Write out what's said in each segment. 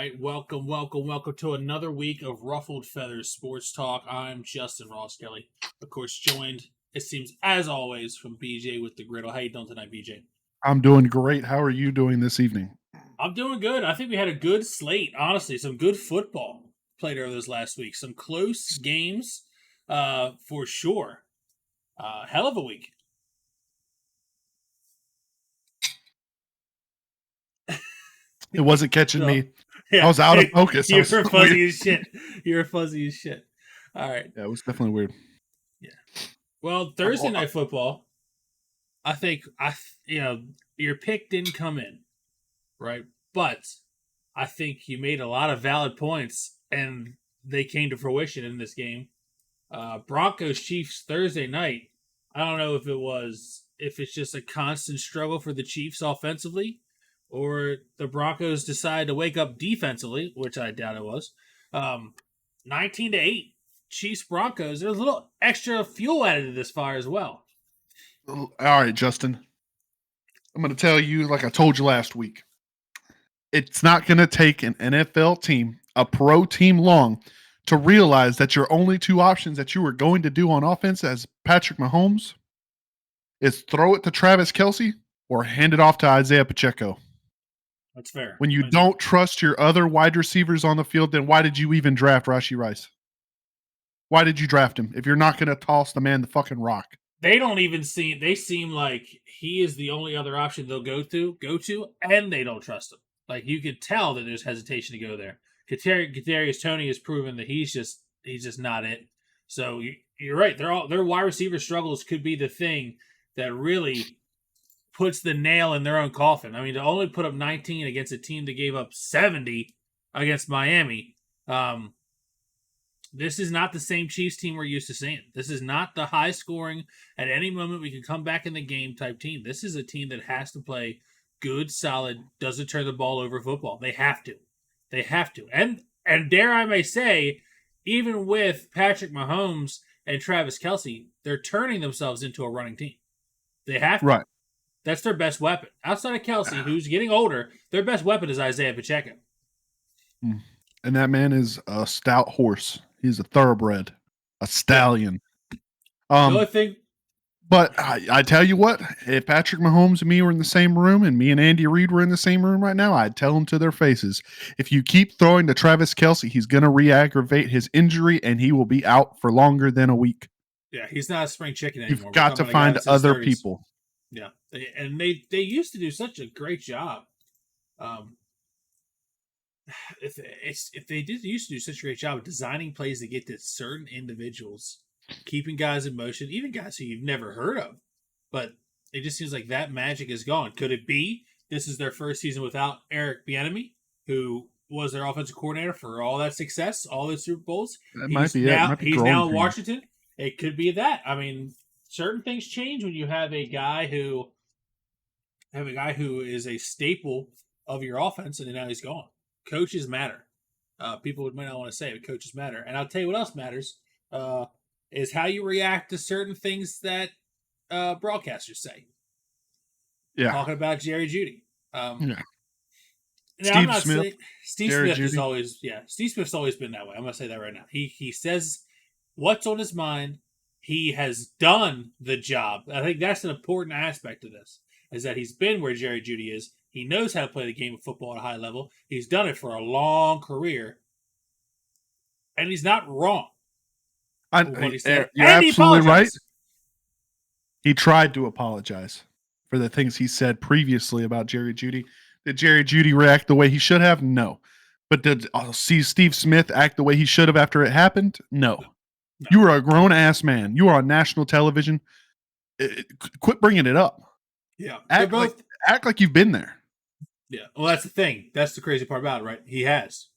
right, welcome to another week of Ruffled Feathers Sports Talk. I'm Justin Ross Kelly, of course, joined, it seems, as always, from BJ with the Griddle. How you doing tonight, BJ? I'm doing great. How are you doing this evening? I'm doing good. I think we had a good slate, honestly. Some good football played over this last week. Some close games, for sure. Hell of a week. It wasn't catching So, me. I yeah, was out of focus. I you're was weird. fuzzy as shit. You're fuzzy as shit. All right. Yeah, it was definitely weird. Yeah. Well, Thursday night football. I think your pick didn't come in, right? But I think you made a lot of valid points, and they came to fruition in this game. Broncos Chiefs Thursday night. I don't know if it's just a constant struggle for the Chiefs offensively, or the Broncos decide to wake up defensively, which I doubt it was. 19-8 Chiefs Broncos. There's a little extra fuel added to this fire as well. All right, Justin. I'm going to tell you, like I told you last week, it's not going to take an NFL team, a pro team long, to realize that your only two options that you were going to do on offense as Patrick Mahomes is throw it to Travis Kelce or hand it off to Isaiah Pacheco. That's fair. When you don't trust your other wide receivers on the field, then why did you even draft Rashee Rice? Why did you draft him if you're not going to toss the man the fucking rock? They don't even seem. They seem like he is the only other option they'll go to, and they don't trust him. Like you could tell that there's hesitation to go there. Kadarius Toney has proven that he's just not it. So you're right. Their wide receiver struggles could be the thing that really puts the nail in their own coffin. I mean, to only put up 19 against a team that gave up 70 against Miami. This is not the same Chiefs team we're used to seeing. This is not the high scoring, at any moment we can come back in the game type team. This is a team that has to play good, solid, doesn't turn the ball over football. They have to. They have to. And dare I may say, even with Patrick Mahomes and Travis Kelce, they're turning themselves into a running team. They have to. Right. That's their best weapon. Outside of Kelce, who's getting older, their best weapon is Isaiah Pacheco. And that man is a stout horse. He's a thoroughbred, a stallion. The only thing, but I tell you what, if Patrick Mahomes and me were in the same room and me and Andy Reid were in the same room right now, I'd tell them to their faces, if you keep throwing to Travis Kelce, he's going to re-aggravate his injury and he will be out for longer than a week. Yeah, he's not a spring chicken anymore. You've got to find other people. Yeah, and they used to do such a great job. If they used to do such a great job of designing plays to get to certain individuals, keeping guys in motion, even guys who you've never heard of, but it just seems like that magic is gone. Could it be this is their first season without Eric Bieniemy, who was their offensive coordinator for all that success, all those Super Bowls? He's now in Washington. It could be that. I mean, certain things change when you have a guy who is a staple of your offense, and now he's gone. Coaches matter. People might not want to say it, but coaches matter. And I'll tell you what else matters is how you react to certain things that broadcasters say. Yeah. Talking about Jerry Jeudy. Yeah. Steve Smith is always, Steve Smith's always been that way. I'm going to say that right now. He says what's on his mind. He has done the job. I think that's an important aspect of this, is that he's been where Jerry Jeudy is. He knows how to play the game of football at a high level. He's done it for a long career. And he's not wrong. You're absolutely right. He tried to apologize for the things he said previously about Jerry Jeudy. Did Jerry Jeudy react the way he should have? No. But did Steve Smith act the way he should have after it happened? No. You are a grown-ass man. You are on national television. Quit bringing it up. Yeah. Act like you've been there. Yeah. Well, that's the thing. That's the crazy part about it, right? He has.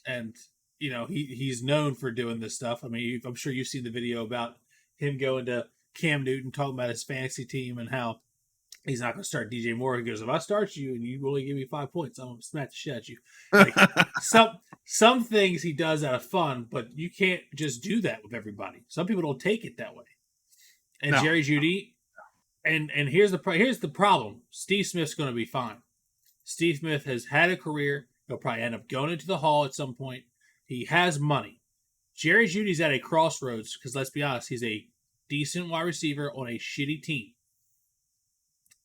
And, he's known for doing this stuff. I mean, I'm sure you've seen the video about him going to Cam Newton, talking about his fantasy team and how he's not going to start DJ Moore. He goes, if I start you and you only give me 5 points, I'm going to smack the shit out of you. Like, some things he does out of fun, but you can't just do that with everybody. Some people don't take it that way. And no. Jerry Jeudy, and here's the problem. Steve Smith's going to be fine. Steve Smith has had a career. He'll probably end up going into the Hall at some point. He has money. Jerry Jeudy's at a crossroads because let's be honest, he's a decent wide receiver on a shitty team.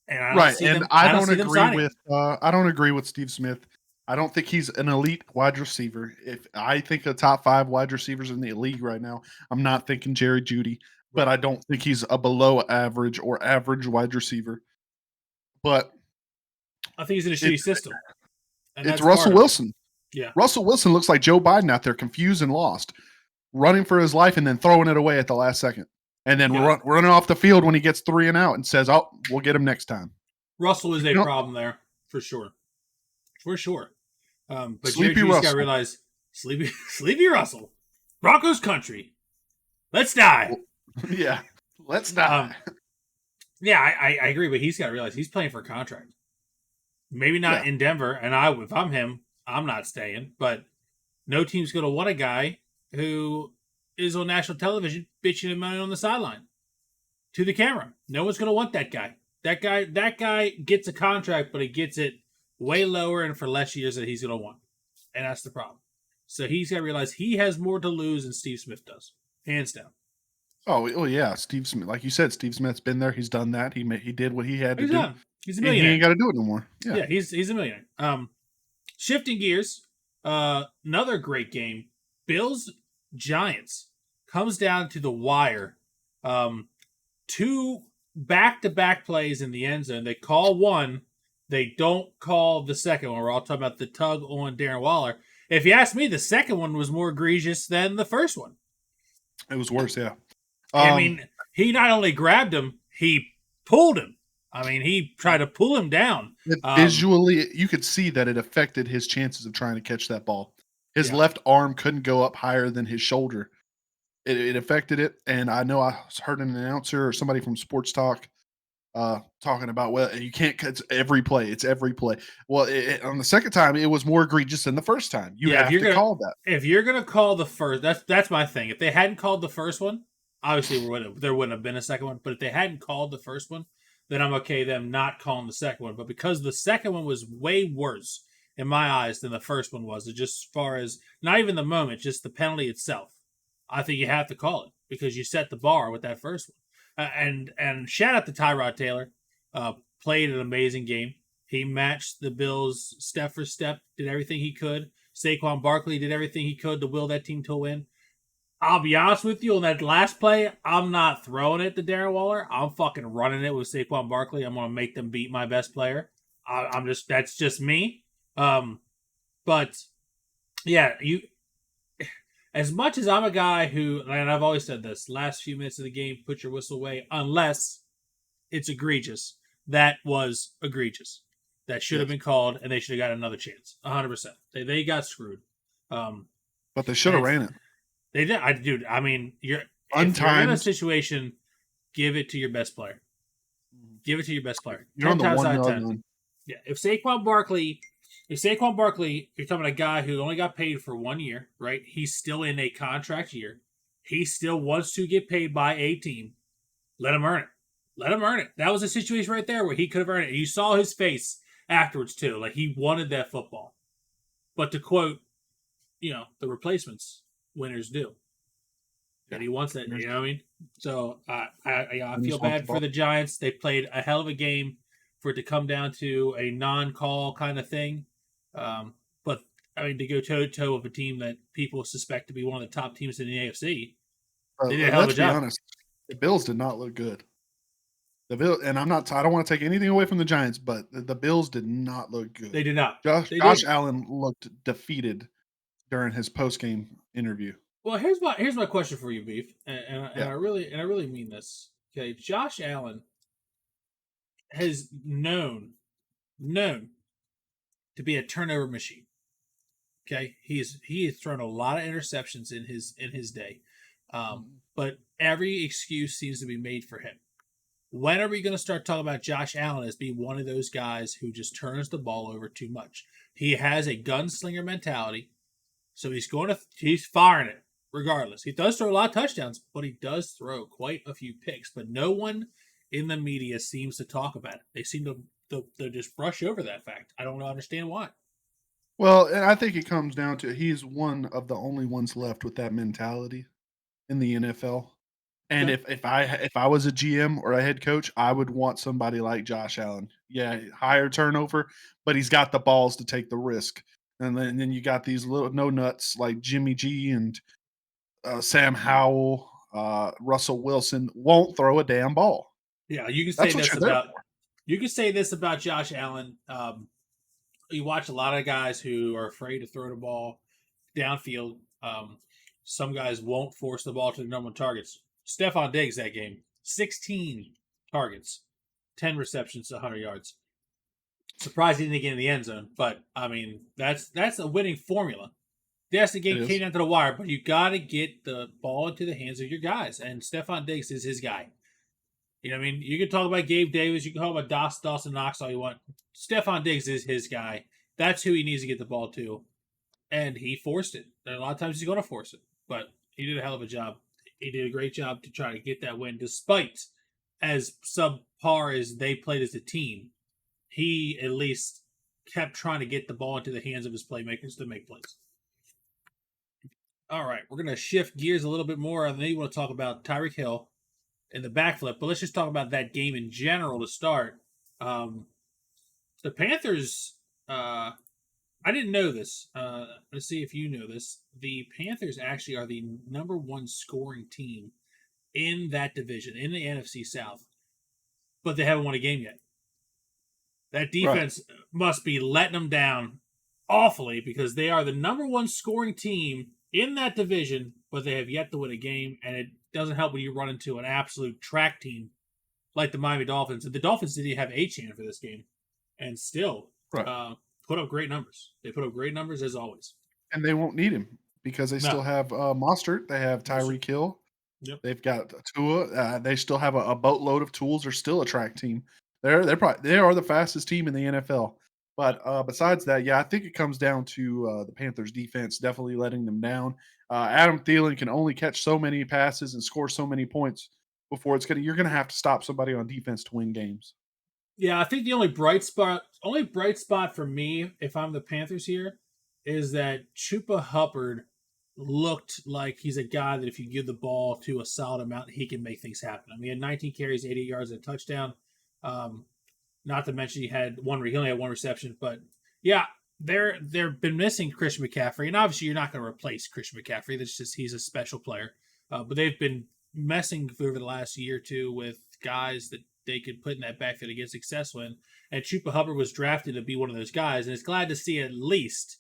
And I don't see them. I don't agree with Steve Smith. I don't think he's an elite wide receiver. If I think the top 5 wide receivers in the league right now, I'm not thinking Jerry Jeudy, but I don't think he's a below average or average wide receiver. But I think he's in a shitty system. And it's Russell Wilson. Yeah. Russell Wilson looks like Joe Biden out there, confused and lost, running for his life and then throwing it away at the last second. And then running off the field when he gets 3 and out and says, "Oh, we'll get him next time." Russell is a problem there for sure. For sure. But Sleepy Jerry's got to realize, Sleepy Russell, Broncos country. Let's die. Yeah, let's die. Yeah, I agree, but he's got to realize he's playing for a contract. Maybe not in Denver, and if I'm him, I'm not staying. But no team's going to want a guy who is on national television bitching and moaning on the sideline to the camera. No one's going to want that guy. That guy gets a contract, but he gets it way lower and for less years than he's going to want. And that's the problem. So he's got to realize he has more to lose than Steve Smith does. Hands down. Oh yeah. Steve Smith, like you said, Steve Smith's been there. He's done that. He did what he had to do. He's a millionaire. He ain't got to do it no more. Yeah, he's a millionaire. Shifting gears, another great game. Bills Giants comes down to the wire. 2 back-to-back plays in the end zone. They call one. They don't call the second one. We're all talking about the tug on Darren Waller. If you ask me, the second one was more egregious than the first one. It was worse, yeah. I mean, he not only grabbed him, he pulled him. I mean, he tried to pull him down. Visually, you could see that it affected his chances of trying to catch that ball. His left arm couldn't go up higher than his shoulder. It affected it, and I know I heard an announcer or somebody from Sports Talk talking about, well, you can't cut every play. It's every play. Well, on the second time, it was more egregious than the first time. You have to call that. If you're going to call the first, that's my thing. If they hadn't called the first one, obviously there wouldn't have been a second one. But if they hadn't called the first one, then I'm okay them not calling the second one. But because the second one was way worse in my eyes than the first one was, just as far as not even the moment, just the penalty itself, I think you have to call it because you set the bar with that first one. And shout out to Tyrod Taylor, played an amazing game. He matched the Bills step for step, did everything he could. Saquon Barkley did everything he could to will that team to win. I'll be honest with you, on that last play, I'm not throwing it to Darren Waller. I'm fucking running it with Saquon Barkley. I'm going to make them beat my best player. That's just me. But yeah, as much as I'm a guy who, and I've always said this, last few minutes of the game, put your whistle away, unless it's egregious. That was egregious. That should have been called, and they should have got another chance. 100%. They got screwed. But they should have ran it. They did. I mean, if you're in a situation, give it to your best player. Give it to your best player. You're on the 1 yard line. Yeah. If Saquon Barkley, you're talking about a guy who only got paid for 1 year, right? He's still in a contract year. He still wants to get paid by a team. Let him earn it. Let him earn it. That was a situation right there where he could have earned it. And you saw his face afterwards, too. Like, he wanted that football. But to quote, the replacements, winners do. And he wants that, you know what I mean? So I feel bad for the Giants. They played a hell of a game for it to come down to a non-call kind of thing. But, I mean, to go toe-to-toe with a team that people suspect to be one of the top teams in the AFC, they did a hell of a job. Let's be honest, the Bills did not look good. I don't want to take anything away from the Giants, but the Bills did not look good. They did not. Josh Allen looked defeated during his post-game interview. Well, here's my question for you, Beef, and I really mean this. Okay, Josh Allen has known to be a turnover machine. Okay, he has thrown a lot of interceptions in his day, but every excuse seems to be made for him. When are we going to start talking about Josh Allen as being one of those guys who just turns the ball over too much? He has a gunslinger mentality, so he's firing it regardless. He does throw a lot of touchdowns, but he does throw quite a few picks. But no one in the media seems to talk about it. They seem to just brush over that fact. I don't understand why. Well, and I think it comes down to he's one of the only ones left with that mentality in the NFL. And Okay. if I was a GM or a head coach, I would want somebody like Josh Allen. Yeah, higher turnover, but he's got the balls to take the risk. And then you got these little no nuts like Jimmy G and Sam Howell, Russell Wilson won't throw a damn ball. Yeah, you can say That's what this you're there about for. Josh Allen. You watch a lot of guys who are afraid to throw the ball downfield. Some guys won't force the ball to the number one targets. Stephon Diggs that game, 16 targets, 10 receptions, 100 yards. Surprised he didn't get in the end zone, but I mean that's a winning formula. Yes, the It game came is. down to the wire, but you got to get the ball into the hands of your guys, and Stephon Diggs is his guy. You know what I mean? You can talk about Gabe Davis, you can talk about Dawson Knox all you want. Stephon Diggs is his guy. That's who he needs to get the ball to, and he forced it. And a lot of times he's going to force it, but he did a hell of a job. He did a great job to try to get that win, despite as subpar as they played as a team. He at least kept trying to get the ball into the hands of his playmakers to make plays. All right, we're going to shift gears a little bit more. I know you want to talk about Tyreek Hill and the backflip, but let's just talk about that game in general to start. Um, the Panthers, I didn't know this. Let's see if you know this. The Panthers actually are the number one scoring team in that division, in the NFC South, but they haven't won a game yet. That Right. defense must be letting them down awfully because they are the number one scoring team in that division, but they have yet to win a game, and it doesn't help when you run into an absolute track team like the Miami Dolphins. And the Dolphins didn't even have Achane for this game, and still Right. uh, put up great numbers. They put up great numbers as always. And they won't need him because they No, still have Mostert. They have no sir. Tyreek Hill. Yep. They've got Tua. They still have a boatload of tools. They're still a track team. They are the fastest team in the NFL. Yep. But besides that, yeah, I think it comes down to the Panthers' defense definitely letting them down. Adam Thielen can only catch so many passes and score so many points before you're gonna have to stop somebody on defense to win games. Yeah, I think the only bright spot for me, if I'm the Panthers here, is that Chupa Hubbard looked like he's a guy that if you give the ball to a solid amount, he can make things happen. I mean, he had 19 carries, 88 yards, and a touchdown. Um, Not to mention he only had one reception, but yeah, they've been missing Christian McCaffrey, and obviously you're not going to replace Christian McCaffrey. That's just he's a special player. But they've been messing over the last year or two with guys that they could put in that backfield to get success with. And Chupa Hubbard was drafted to be one of those guys, and it's glad to see at least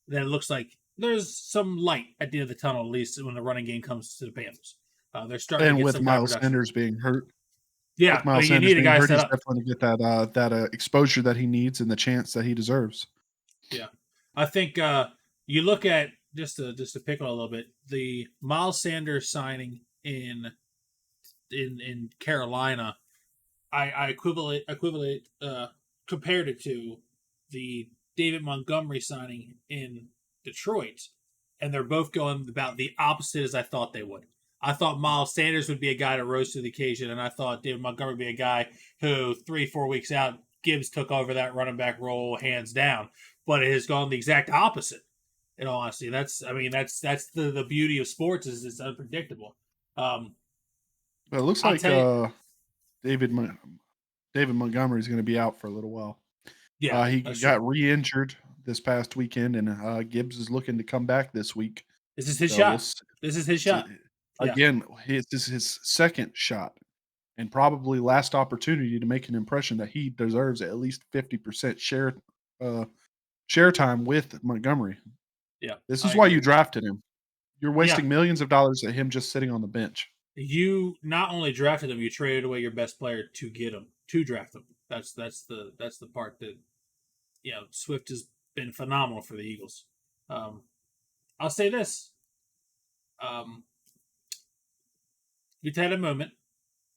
that it looks like there's some light at the end of the tunnel, at least when the running game comes to the Panthers. They're starting to And get with some kind of Miles production. Sanders being hurt, Yeah, I mean, you need a guy set he's up. definitely gonna get that exposure that he needs and the chance that he deserves. Yeah, I think you look at just to pick on a little bit the Miles Sanders signing in Carolina. I equivalent compared it to the David Montgomery signing in Detroit, and they're both going about the opposite as I thought they would. I thought Miles Sanders would be a guy to rose to the occasion, and I thought David Montgomery would be a guy who 3-4 weeks out Gibbs took over that running back role hands down. But it has gone the exact opposite. In all honesty, that's the beauty of sports is it's unpredictable. Um, But it looks I'll like tell you, David David Montgomery is going to be out for a little while. yeah, He that's true. got re-injured this past weekend, and Gibbs is looking to come back this week. This is his So we'll shot. see. This is his shot. Yeah. Again, this is his second shot and probably last opportunity to make an impression that he deserves at least 50% uh, share time with Montgomery. Yeah, This I is why you agree. drafted him. You're Yeah, wasting millions of dollars at him just sitting on the bench. you not only drafted him, you traded away your best player to get him, to draft him. That's the part that Swift has been phenomenal for the Eagles. Um, I'll say this: um, we had a moment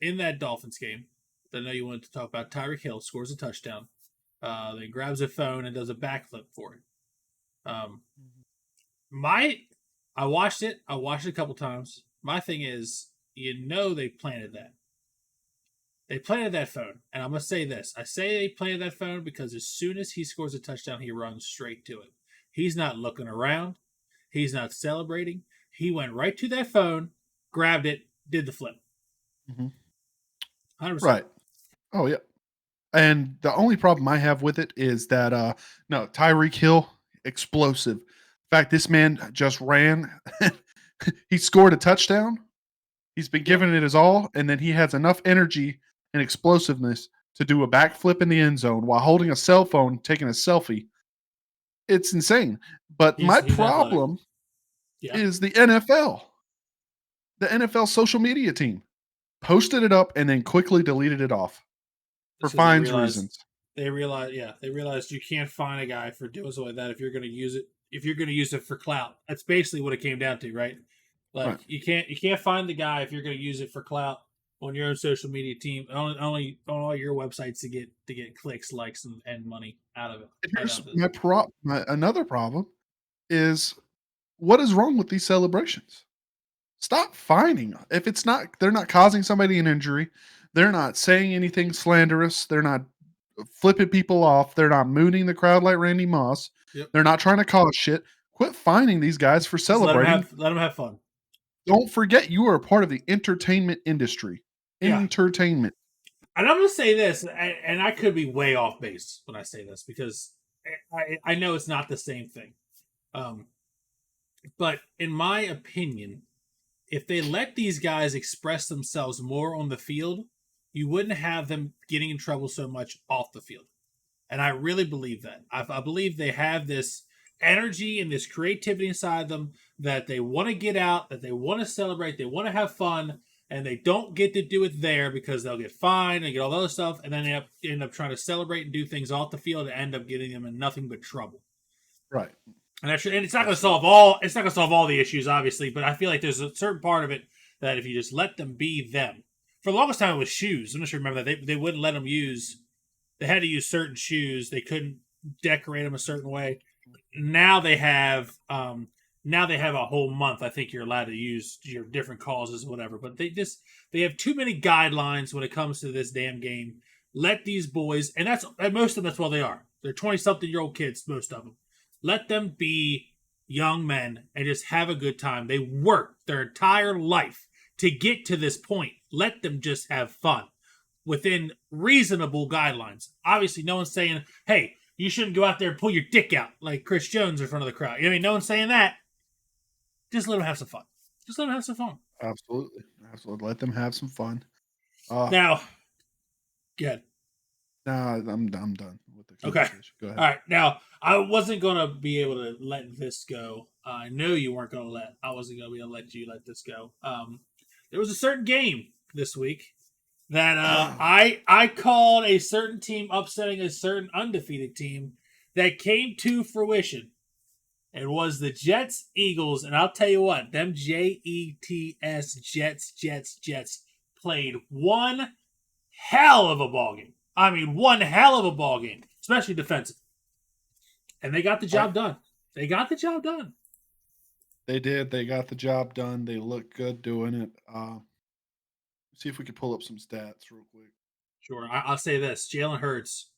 in that Dolphins game that I know you wanted to talk about. Tyreek Hill scores a touchdown, then grabs a phone and does a backflip for it. Um, my, I watched it. I watched it a couple times. My thing is, they planted that. They planted that phone, and I'm gonna say this. I say they planted that phone because as soon as he scores a touchdown, he runs straight to it. He's not looking around. He's not celebrating. He went right to that phone, grabbed it, did the flip. Mm-hmm. 100%. Right. Oh yeah. And the only problem I have with it is that no, Tyreek Hill, explosive. In fact, this man just ran. He scored a touchdown. He's been giving it his all, and then he has enough energy and explosiveness to do a backflip in the end zone while holding a cell phone, taking a selfie. It's insane. But my He's athletic. problem Yeah. is the NFL. The NFL social media team posted it up and then quickly deleted it off for Because they fines realized reasons. they realized you can't fine a guy for doing something like that if you're going to use it. If you're going to use it for clout, that's basically what it came down to, right? Like Right. you can't find the guy if you're going to use it for clout on your own social media team. Only on all your websites to get clicks, likes, and money out of it. And here's my another problem is what is wrong with these celebrations? Stop fining. If it's not, they're not causing somebody an injury. They're not saying anything slanderous. They're not flipping people off. They're not mooning the crowd like Randy Moss. Yep. They're not trying to cause shit. Quit fining these guys for celebrating. Let them have fun. Don't forget you are a part of the entertainment industry. Yeah. Entertainment. And I'm going to say this, and I could be way off base when I say this because I know it's not the same thing. But in my opinion, if they let these guys express themselves more on the field, you wouldn't have them getting in trouble so much off the field. And I really believe that. I believe they have this energy and this creativity inside them that they want to get out, that they want to celebrate, they want to have fun, and they don't get to do it there because they'll get fined and get all the other stuff, and then they end up trying to celebrate and do things off the field and end up getting them in nothing but trouble. Right. And it's not going to solve all the issues, obviously, but I feel like there's a certain part of it that if you just let them be them. For the longest time, it was shoes. I'm not sure you remember that they wouldn't let them use. They had to use certain shoes. They couldn't decorate them a certain way. Now they have a whole month. I think you're allowed to use your different causes, whatever. But they have too many guidelines when it comes to this damn game. Let these boys, and most of them, that's what they are. They're 20-something-year-old kids, most of them. Let them be young men and just have a good time. They worked their entire life to get to this point. Let them just have fun within reasonable guidelines. Obviously, no one's saying, hey, you shouldn't go out there and pull your dick out like Chris Jones in front of the crowd. You know what I mean? No one's saying that. Just let them have some fun. Just let them have some fun. Absolutely. Absolutely. Let them have some fun. Now, good. Nah, I'm done with the conversation. Okay. Go ahead. All right. Now, I wasn't going to be able to let this go. I know you weren't going to let. I wasn't going to be able to let you let this go. There was a certain game this week that I called a certain team upsetting a certain undefeated team that came to fruition. It was the Jets Eagles, and I'll tell you what, them Jets played one hell of a ball game. I mean, one hell of a ball game, especially defensive. And they got the job done. They got the job done. They did. They got the job done. They look good doing it. See if we could pull up some stats real quick. Sure. I'll say this. Jalen Hurts,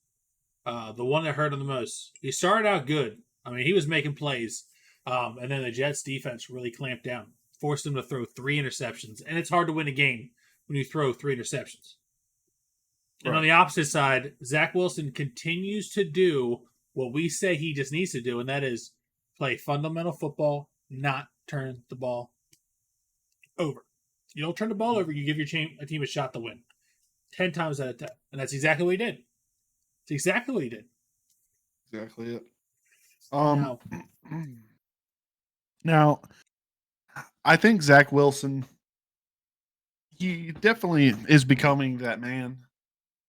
the one that hurt him the most, he started out good. I mean, he was making plays. And then the Jets defense really clamped down, forced him to throw 3 interceptions. And it's hard to win a game when you throw 3 interceptions. And right. On the opposite side, Zach Wilson continues to do what we say he just needs to do, and that is play fundamental football, not turn the ball over. You don't turn the ball over, you give your team a shot to win. 10 times out of 10. And that's exactly what he did. It's exactly what he did. Exactly it. Now, I think Zach Wilson, he definitely is becoming that man.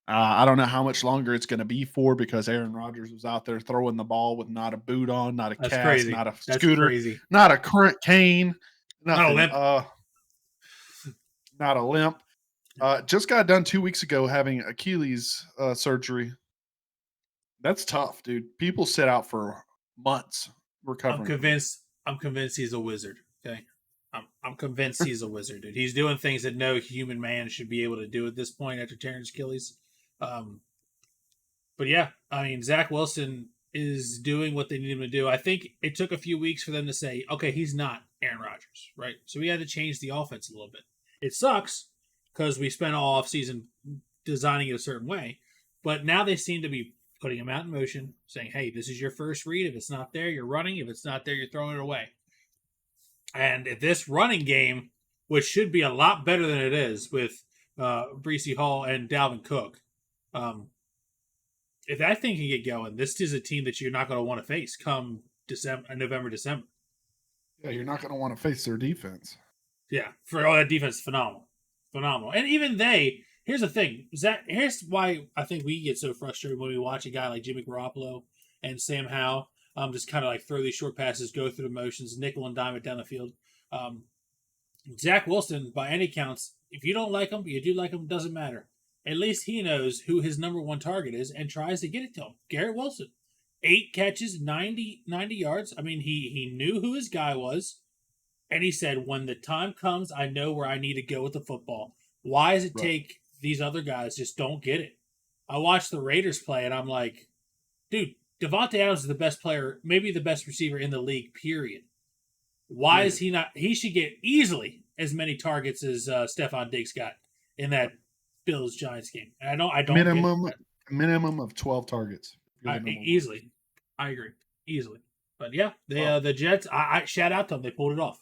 I don't know how much longer it's going to be for because Aaron Rodgers was out there throwing the ball with not a boot on, not a cast, crazy. not a That's scooter, crazy. not a current cane, nothing. Not a limp. Not a limp. Just got done 2 weeks ago having Achilles surgery. That's tough, dude. People sit out for months recovering. I'm convinced he's a wizard. Okay. I'm convinced he's a wizard, dude. He's doing things that no human man should be able to do at this point after tearing his Achilles. But yeah, I mean, Zach Wilson is doing what they need him to do. I think it took a few weeks for them to say, okay, he's not Aaron Rodgers, right? So we had to change the offense a little bit. It sucks because we spent all off season designing it a certain way, but now they seem to be putting him out in motion, saying, hey, this is your first read. If it's not there, you're running. If it's not there, you're throwing it away. And this running game, which should be a lot better than it is with Breece Hall and Dalvin Cook, if that thing can get going, this is a team that you're not going to want to face come November, December. Yeah, you're not going to want to face their defense. Yeah, for all that defense, phenomenal. And even here's the thing, here's why I think we get so frustrated when we watch a guy like Jimmy Garoppolo and Sam Howell just kind of like throw these short passes, go through the motions, nickel and dime it down the field. Zach Wilson, by any counts, if you don't like him, you do like him, doesn't matter. At least he knows who his number one target is and tries to get it to him. Garrett Wilson, 8 catches, 90 yards. I mean, he knew who his guy was, and he said, when the time comes, I know where I need to go with the football. Why does it take these other guys just don't get it? I watched the Raiders play, and I'm like, dude, Devontae Adams is the best player, maybe the best receiver in the league, period. Why is he not? He should get easily as many targets as Stephon Diggs got in that Bills Giants game. And I don't minimum of 12 targets. Easily. I agree. Easily. But yeah, the Jets, I shout out to them. They pulled it off.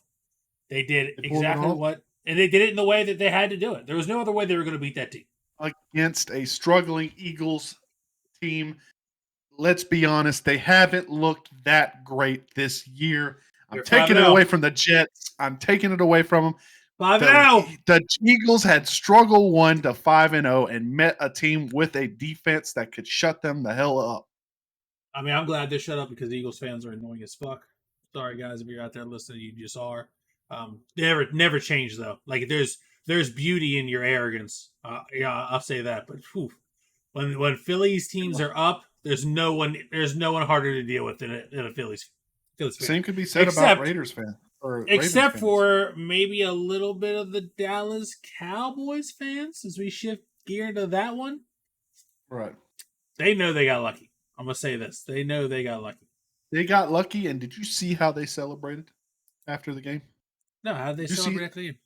They did exactly and they did it in the way that they had to do it. There was no other way they were going to beat that team. Against a struggling Eagles team, let's be honest, they haven't looked that great this year. I'm taking it away from the Jets. I'm taking it away from them. 5-0. The Eagles had struggle 1 to 5-0 and met a team with a defense that could shut them the hell up. I mean, I'm glad they shut up because Eagles fans are annoying as fuck. Sorry, guys, if you're out there listening, you just are. Never change though. Like there's beauty in your arrogance. Yeah, I'll say that. But when Phillies teams are up, there's no one harder to deal with than a Phillies fan. Same could be said about Raiders fan. Except for maybe a little bit of the Dallas Cowboys fans as we shift gear to that one. Right. They know they got lucky. I'm going to say this. They know they got lucky. They got lucky, and did you see how they celebrated after the game? No, how did they celebrate after the game?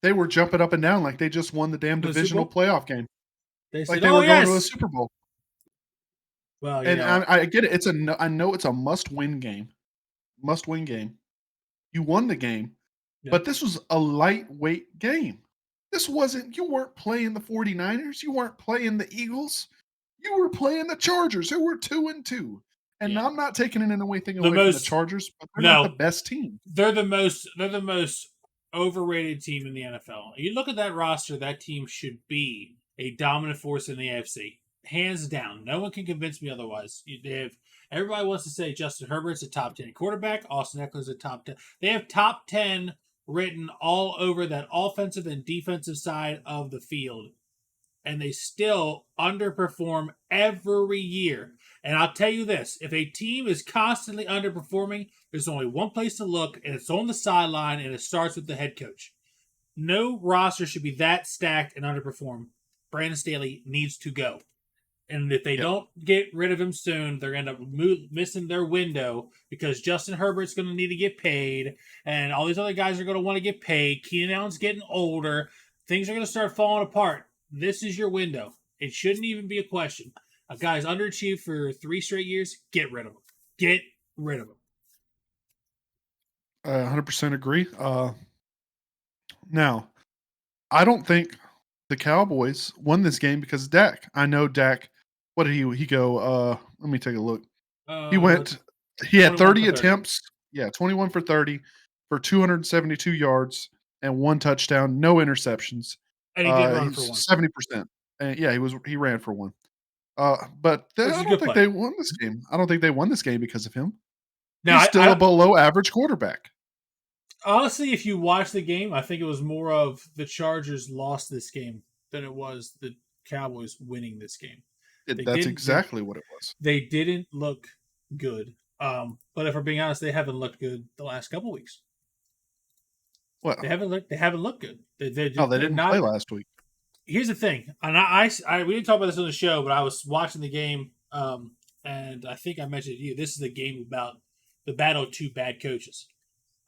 They were jumping up and down like they just won the damn divisional playoff game. They said, they were going to a Super Bowl. Well, and I get it. I know it's a must-win game. Must-win game. You won the game, but this was a lightweight game. You weren't playing the 49ers. You weren't playing the Eagles. You were playing the Chargers, who were 2-2. And I'm not taking anything away from the Chargers, but they're not the best team. They're the most overrated team in the NFL. You look at that roster, that team should be a dominant force in the AFC. Hands down. No one can convince me otherwise. Everybody wants to say Justin Herbert's a top 10 quarterback. Austin Eckler's a top 10. They have top 10 written all over that offensive and defensive side of the field. And they still underperform every year. And I'll tell you this, if a team is constantly underperforming, there's only one place to look, and it's on the sideline, and it starts with the head coach. No roster should be that stacked and underperform. Brandon Staley needs to go. And if they don't get rid of him soon, they're going to end up missing their window because Justin Herbert's going to need to get paid, and all these other guys are going to want to get paid. Keenan Allen's getting older. Things are going to start falling apart. This is your window. It shouldn't even be a question. A guy's underachieved for 3 straight years. Get rid of him. Get rid of him. 100% agree. Now, I don't think the Cowboys won this game because Dak. I know Dak. What did he go? Let me take a look. He had 30 attempts. Yeah, 21 for 30 for 272 yards and 1 touchdown, no interceptions. And he did run for 1. 70%. And yeah, he ran for 1. But I don't think they won this game. I don't think they won this game because of him. He's still a below average quarterback. Honestly, if you watch the game, I think it was more of the Chargers lost this game than it was the Cowboys winning this game. That's exactly what it was. They didn't look good. But if we're being honest, they haven't looked good the last couple weeks. Well, they haven't looked good. They didn't play last week. Here's the thing, and we didn't talk about this on the show, but I was watching the game and I think I mentioned to you, this is a game about the battle of two bad coaches.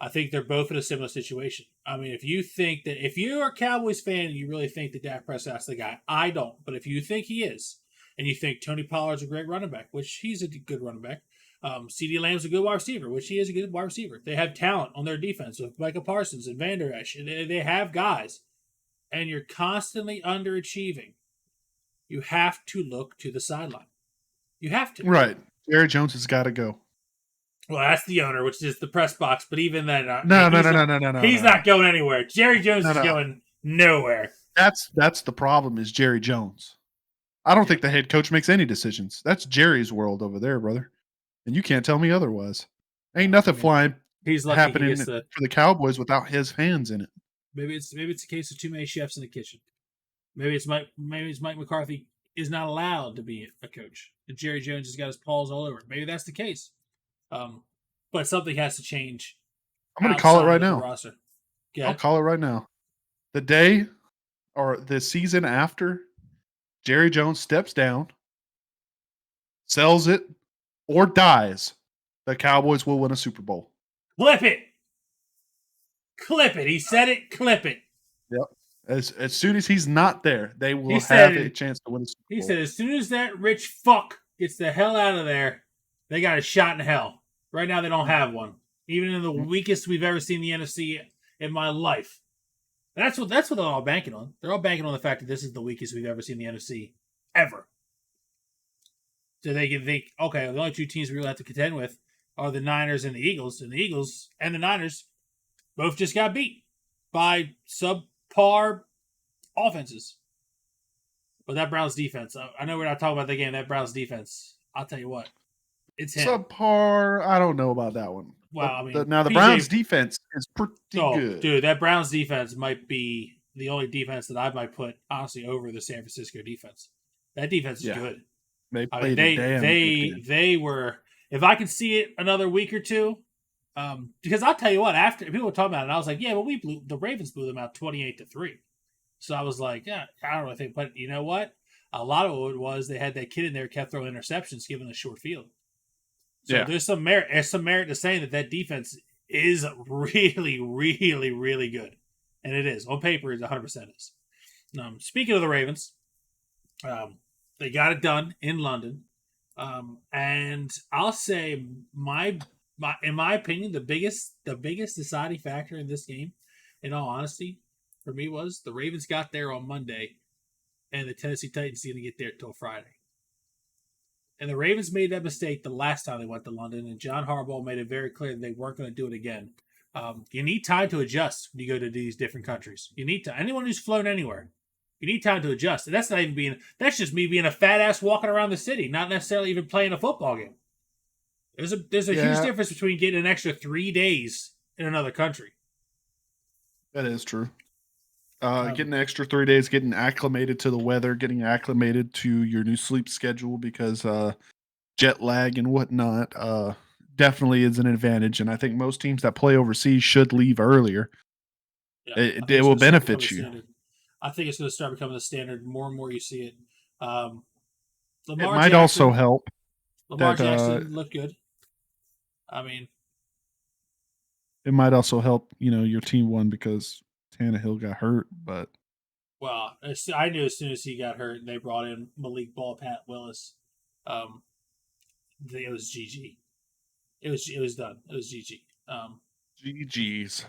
I think they're both in a similar situation. I mean, if you're a Cowboys fan and you really think that Dak Prescott's the guy, I don't. But if you think he is, and you think Tony Pollard's a great running back, which he's a good running back, CeeDee Lamb's a good wide receiver, which he is a good wide receiver. They have talent on their defense with Micah Parsons and Van Der Esch. They have guys, and you're constantly underachieving. You have to look to the sideline. You have to. Right. Jerry Jones has got to go. Well, that's the owner, which is the press box. But even then, No. He's not going anywhere. Jerry Jones is going nowhere. That's the problem. Is Jerry Jones? I don't think the head coach makes any decisions. That's Jerry's world over there, brother, and you can't tell me otherwise. Ain't nothing flying. He's happening for the Cowboys without his hands in it. Maybe it's a case of too many chefs in the kitchen. Maybe it's Mike McCarthy is not allowed to be a coach, and Jerry Jones has got his paws all over it. Maybe that's the case. But something has to change. I'm going to call it right now. I'll call it right now. The day or the season after Jerry Jones steps down, sells it, or dies, the Cowboys will win a Super Bowl. Clip it. He said it. Clip it. Yep. As soon as he's not there, they will have a chance to win a Super Bowl. He said as soon as that rich fuck gets the hell out of there, they got a shot in hell. Right now, they don't have one. Even in the weakest we've ever seen the NFC in my life. That's what they're all banking on. They're all banking on the fact that this is the weakest we've ever seen the NFC ever. So they can think, okay, the only two teams we really have to contend with are the Niners and the Eagles. And the Eagles and the Niners both just got beat by subpar offenses. But that Browns defense, I know we're not talking about the game. That Browns defense, I'll tell you what. It's him. Subpar. I don't know about that one. Well, the Browns defense is pretty good. Dude, that Browns defense might be the only defense that I might put honestly over the San Francisco defense. That defense is good. They played they were. If I could see it another week or two, because I'll tell you what. After people were talking about it, I was like, yeah, but the Ravens blew them out 28-3. So I was like, yeah, I don't really think. But you know what? A lot of it was they had that kid in there who kept throwing interceptions, given a short field. So there's some merit. There's some merit to saying that defense is really, really, really good, and it is on paper. It 100% is. Speaking of the Ravens, they got it done in London, and I'll say in my opinion, the biggest deciding factor in this game, in all honesty, for me was the Ravens got there on Monday, and the Tennessee Titans didn't get there till Friday. And the Ravens made that mistake the last time they went to London, and John Harbaugh made it very clear that they weren't going to do it again. You need time to adjust when you go to these different countries. You need to. Anyone who's flown anywhere, you need time to adjust. And that's just me being a fat ass walking around the city, not necessarily even playing a football game. There's a huge difference between getting an extra 3 days in another country. That is true. Getting an extra 3 days, getting acclimated to the weather, getting acclimated to your new sleep schedule because jet lag and whatnot definitely is an advantage. And I think most teams that play overseas should leave earlier. Yeah, it will benefit you. I think it's going to start becoming the standard. More and more you see it. It might also help. Lamar Jackson looked good. I mean, it might also help, your team won because Tannehill got hurt, but I knew as soon as he got hurt and they brought in Malik Ball, Pat Willis, it was GG. It was done. It was GG. GG's.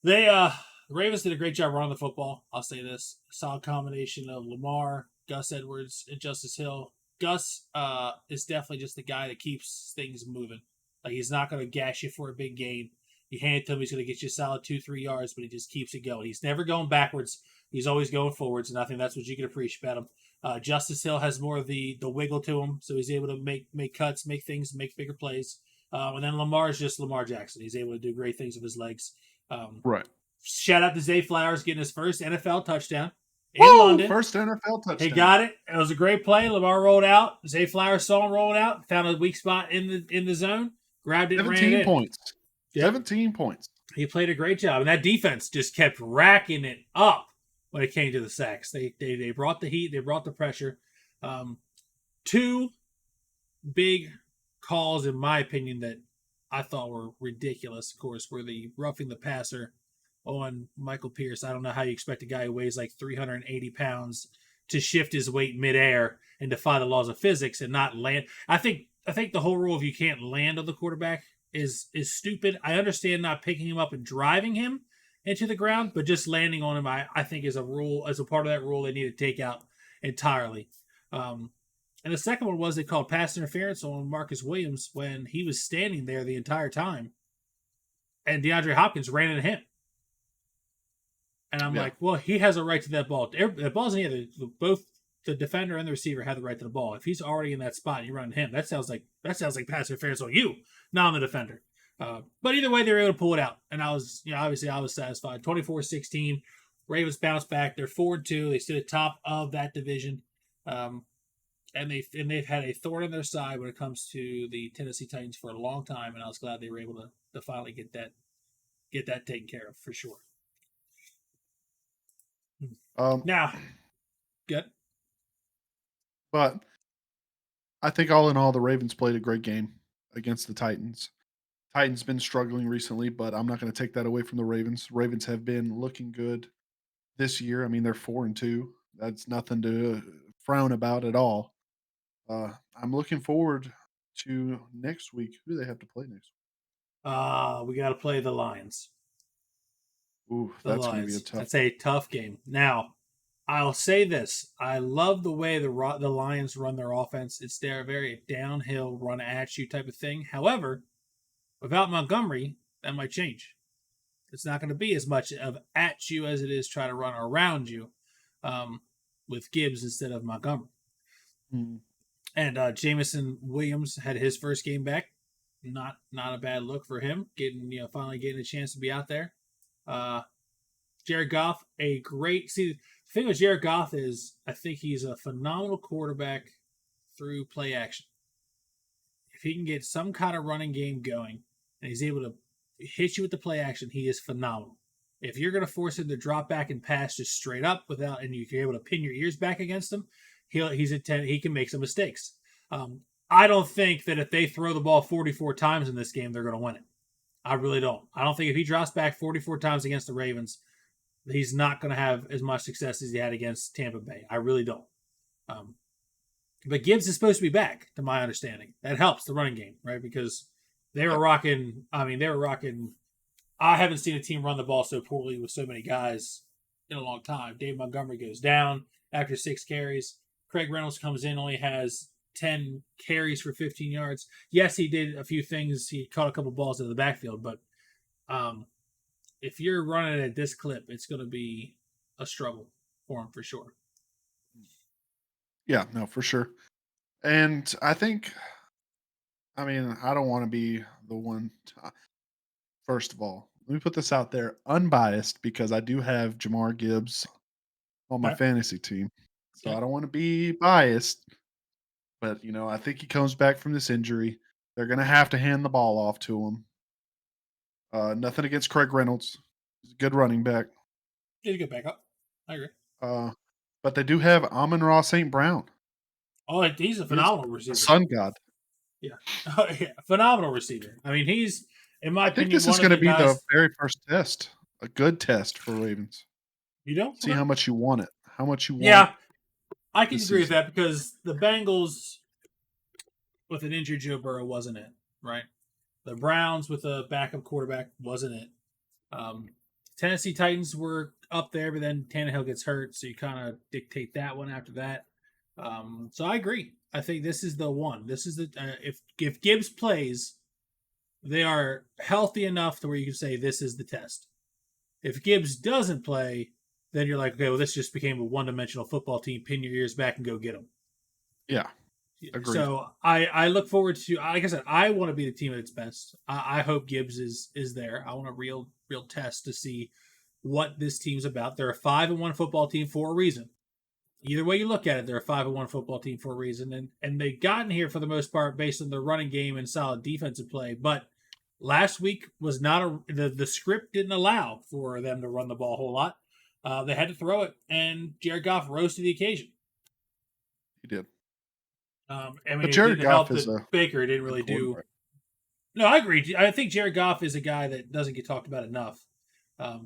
The Ravens did a great job running the football. I'll say this: solid combination of Lamar, Gus Edwards, and Justice Hill. Gus is definitely just the guy that keeps things moving. Like he's not going to gash you for a big gain. You hand it to him, he's going to get you a solid 2-3 yards, but he just keeps it going. He's never going backwards. He's always going forwards, and I think that's what you can appreciate about him. Justice Hill has more of the wiggle to him, so he's able to make cuts, make things, make bigger plays. And then Lamar is just Lamar Jackson. He's able to do great things with his legs. Right. Shout out to Zay Flowers getting his first NFL touchdown in London. First NFL touchdown. He got it. It was a great play. Lamar rolled out. Zay Flowers saw him roll out, found a weak spot in the zone, grabbed it, and ran it. 17 points. Yep. 17 points. He played a great job, and that defense just kept racking it up when it came to the sacks. They brought the heat, they brought the pressure. Two big calls, in my opinion, that I thought were ridiculous, of course, were the roughing the passer on Michael Pierce. I don't know how you expect a guy who weighs like 380 pounds to shift his weight midair and defy the laws of physics and not land. I think the whole rule of you can't land on the quarterback is stupid. I understand not picking him up and driving him into the ground, but just landing on him, I think is a rule, as a part of that rule, they need to take out entirely. Um, and the second one was they called pass interference on Marcus Williams when he was standing there the entire time, and DeAndre Hopkins ran into him. And I'm like, well, he has a right to that ball. The ball's in the air. Both the defender and the receiver have the right to the ball. If he's already in that spot and you run him, that sounds like pass interference on you, not on the defender. But either way, they were able to pull it out, and I was, obviously I was satisfied. 24-16, Ravens bounced back. They're 4-2. They stood at top of that division, and they've had a thorn in their side when it comes to the Tennessee Titans for a long time, and I was glad they were able to finally get that taken care of for sure. Now, good. But I think all in all, the Ravens played a great game against the Titans. Titans been struggling recently, but I'm not going to take that away from the Ravens. Ravens have been looking good this year. I mean, they're 4-2. That's nothing to frown about at all. I'm looking forward to next week. Who do they have to play next week? We got to play the Lions. Ooh, that's going to be a tough. That's a tough game. Now, I'll say this: I love the way the Lions run their offense. It's their very downhill, run at you type of thing. However, without Montgomery, that might change. It's not going to be as much of at you as it is trying to run around you, with Gibbs instead of Montgomery. Mm. And Jameson Williams had his first game back. Not a bad look for him. Finally getting a chance to be out there. Jared Goff, a great. See, the thing with Jared Goff is, I think he's a phenomenal quarterback through play action. If he can get some kind of running game going, and he's able to hit you with the play action, he is phenomenal. If you're going to force him to drop back and pass just straight up and you're able to pin your ears back against him, he can make some mistakes. I don't think that if they throw the ball 44 times in this game, they're going to win it. I really don't. I don't think if he drops back 44 times against the Ravens, he's not going to have as much success as he had against Tampa Bay. I really don't. But Gibbs is supposed to be back, to my understanding. That helps the running game, right? Because they were rocking. I haven't seen a team run the ball so poorly with so many guys in a long time. Dave Montgomery goes down after 6 carries. Craig Reynolds comes in, only has 10 carries for 15 yards. Yes, he did a few things. He caught a couple balls in the backfield, but if you're running at this clip, it's going to be a struggle for him for sure. Yeah, no, for sure. And I think, I don't want to be the one. First of all, let me put this out there, unbiased, because I do have Jamar Gibbs on my fantasy team. So I don't want to be biased, but I think he comes back from this injury. They're going to have to hand the ball off to him. Nothing against Craig Reynolds. He's a good running back. He's a good backup. I agree. But they do have Amon-Ra St. Brown. Oh, he's a phenomenal receiver. Sun God. Yeah. Oh, yeah. Phenomenal receiver. I mean, he's, in my opinion, this is going to be the very first test. A good test for Ravens. You don't? See how much you want it. How much you want. Yeah. I can agree with that, because the Bengals with an injured Joe Burrow wasn't it, right? The Browns with a backup quarterback wasn't it. Tennessee Titans were up there, but then Tannehill gets hurt, so you kind of dictate that one after that. So I agree. I think this is the one. This is the if Gibbs plays, they are healthy enough to where you can say this is the test. If Gibbs doesn't play, then you're like, okay, well, this just became a one-dimensional football team. Pin your ears back and go get them. Yeah. Agreed. So I look forward to, like I said, I want to be the team at its best. I hope Gibbs is there. I want a real test to see what this team's about. They're a 5-1 football team for a reason. Either way you look at it, they're a 5-1 football team for a reason. And they've gotten here for the most part based on their running game and solid defensive play. But last week was not the script didn't allow for them to run the ball a whole lot. They had to throw it, and Jared Goff rose to the occasion. He did. I mean, But it Jared didn't Goff help is that a Baker didn't good really do. quarterback. No, I agree. I think Jared Goff is a guy that doesn't get talked about enough.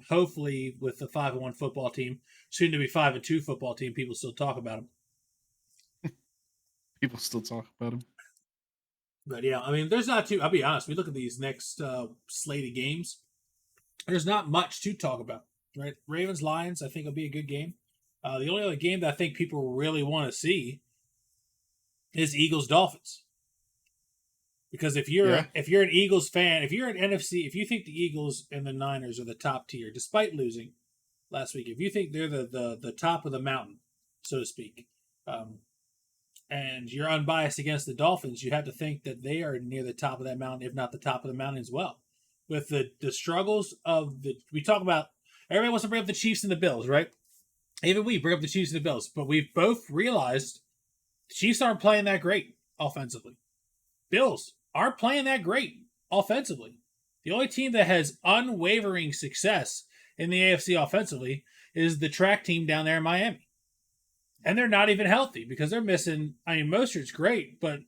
Hopefully, with the 5-1 football team, soon to be 5-2 football team, people still talk about him. People still talk about him. But yeah, I mean, there's not too. I'll be honest. We look at these next slate of games. There's not much to talk about, right? Ravens Lions, I think will be a good game. The only other game that I think people really want to see is Eagles Dolphins. Because Yeah. if you're an Eagles fan, if you're an NFC, if you think the Eagles and the Niners are the top tier, despite losing last week, if you think they're the top of the mountain, so to speak, um, and you're unbiased against the Dolphins, you have to think that they are near the top of that mountain, if not the top of the mountain as well. With the struggles of we talk about, everybody wants to bring up the Chiefs and the Bills, right? Even we bring up the Chiefs and the Bills, but we've both realized the Chiefs aren't playing that great offensively. Bills aren't playing that great offensively. The only team that has unwavering success in the AFC offensively is the track team down there in Miami. And they're not even healthy because they're missing. I mean, Mostert's great, but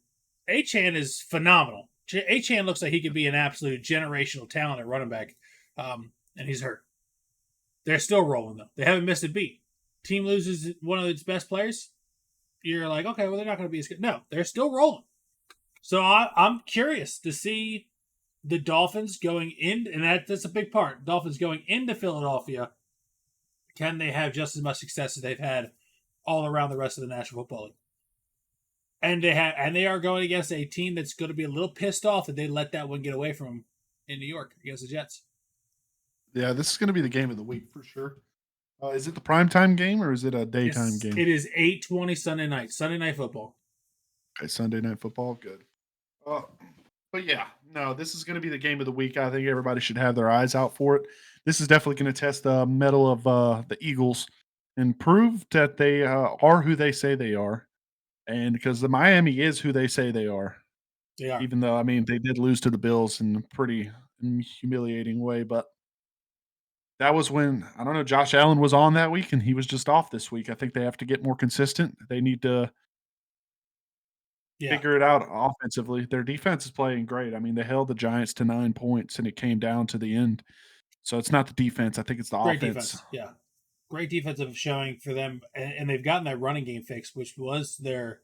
Achane is phenomenal. Achane looks like he could be an absolute generational talent at running back, and he's hurt. They're still rolling, though. They haven't missed a beat. Team loses one of its best players. You're like, okay, well, they're not going to be as good. No, they're still rolling. So I'm curious to see the Dolphins going in, and that's a big part. Dolphins going into Philadelphia. Can they have just as much success as they've had all around the rest of the National Football League? And they are going against a team that's going to be a little pissed off that they let that one get away from them in New York against the Jets. Yeah, this is going to be the game of the week for sure. Is it the primetime game or is it a daytime game? It is 8:20 Sunday night football. Okay, Sunday night football, good. But yeah, no, this is going to be the game of the week. I think everybody should have their eyes out for it. This is definitely going to test the mettle of the Eagles and prove that they are who they say they are. And because the Miami is who they say they are, They are. even though I mean they did lose to the Bills in a pretty humiliating way, but that was when I don't know, Josh Allen was on that week and he was just off this week. I think they have to get more consistent. They need to Yeah. figure it out offensively. Their defense is playing great. I mean, they held the Giants to 9 points and it came down to the end. So it's not the defense. I think it's the Great offense. defense. Yeah. Great defensive showing for them. And they've gotten that running game fixed, which was their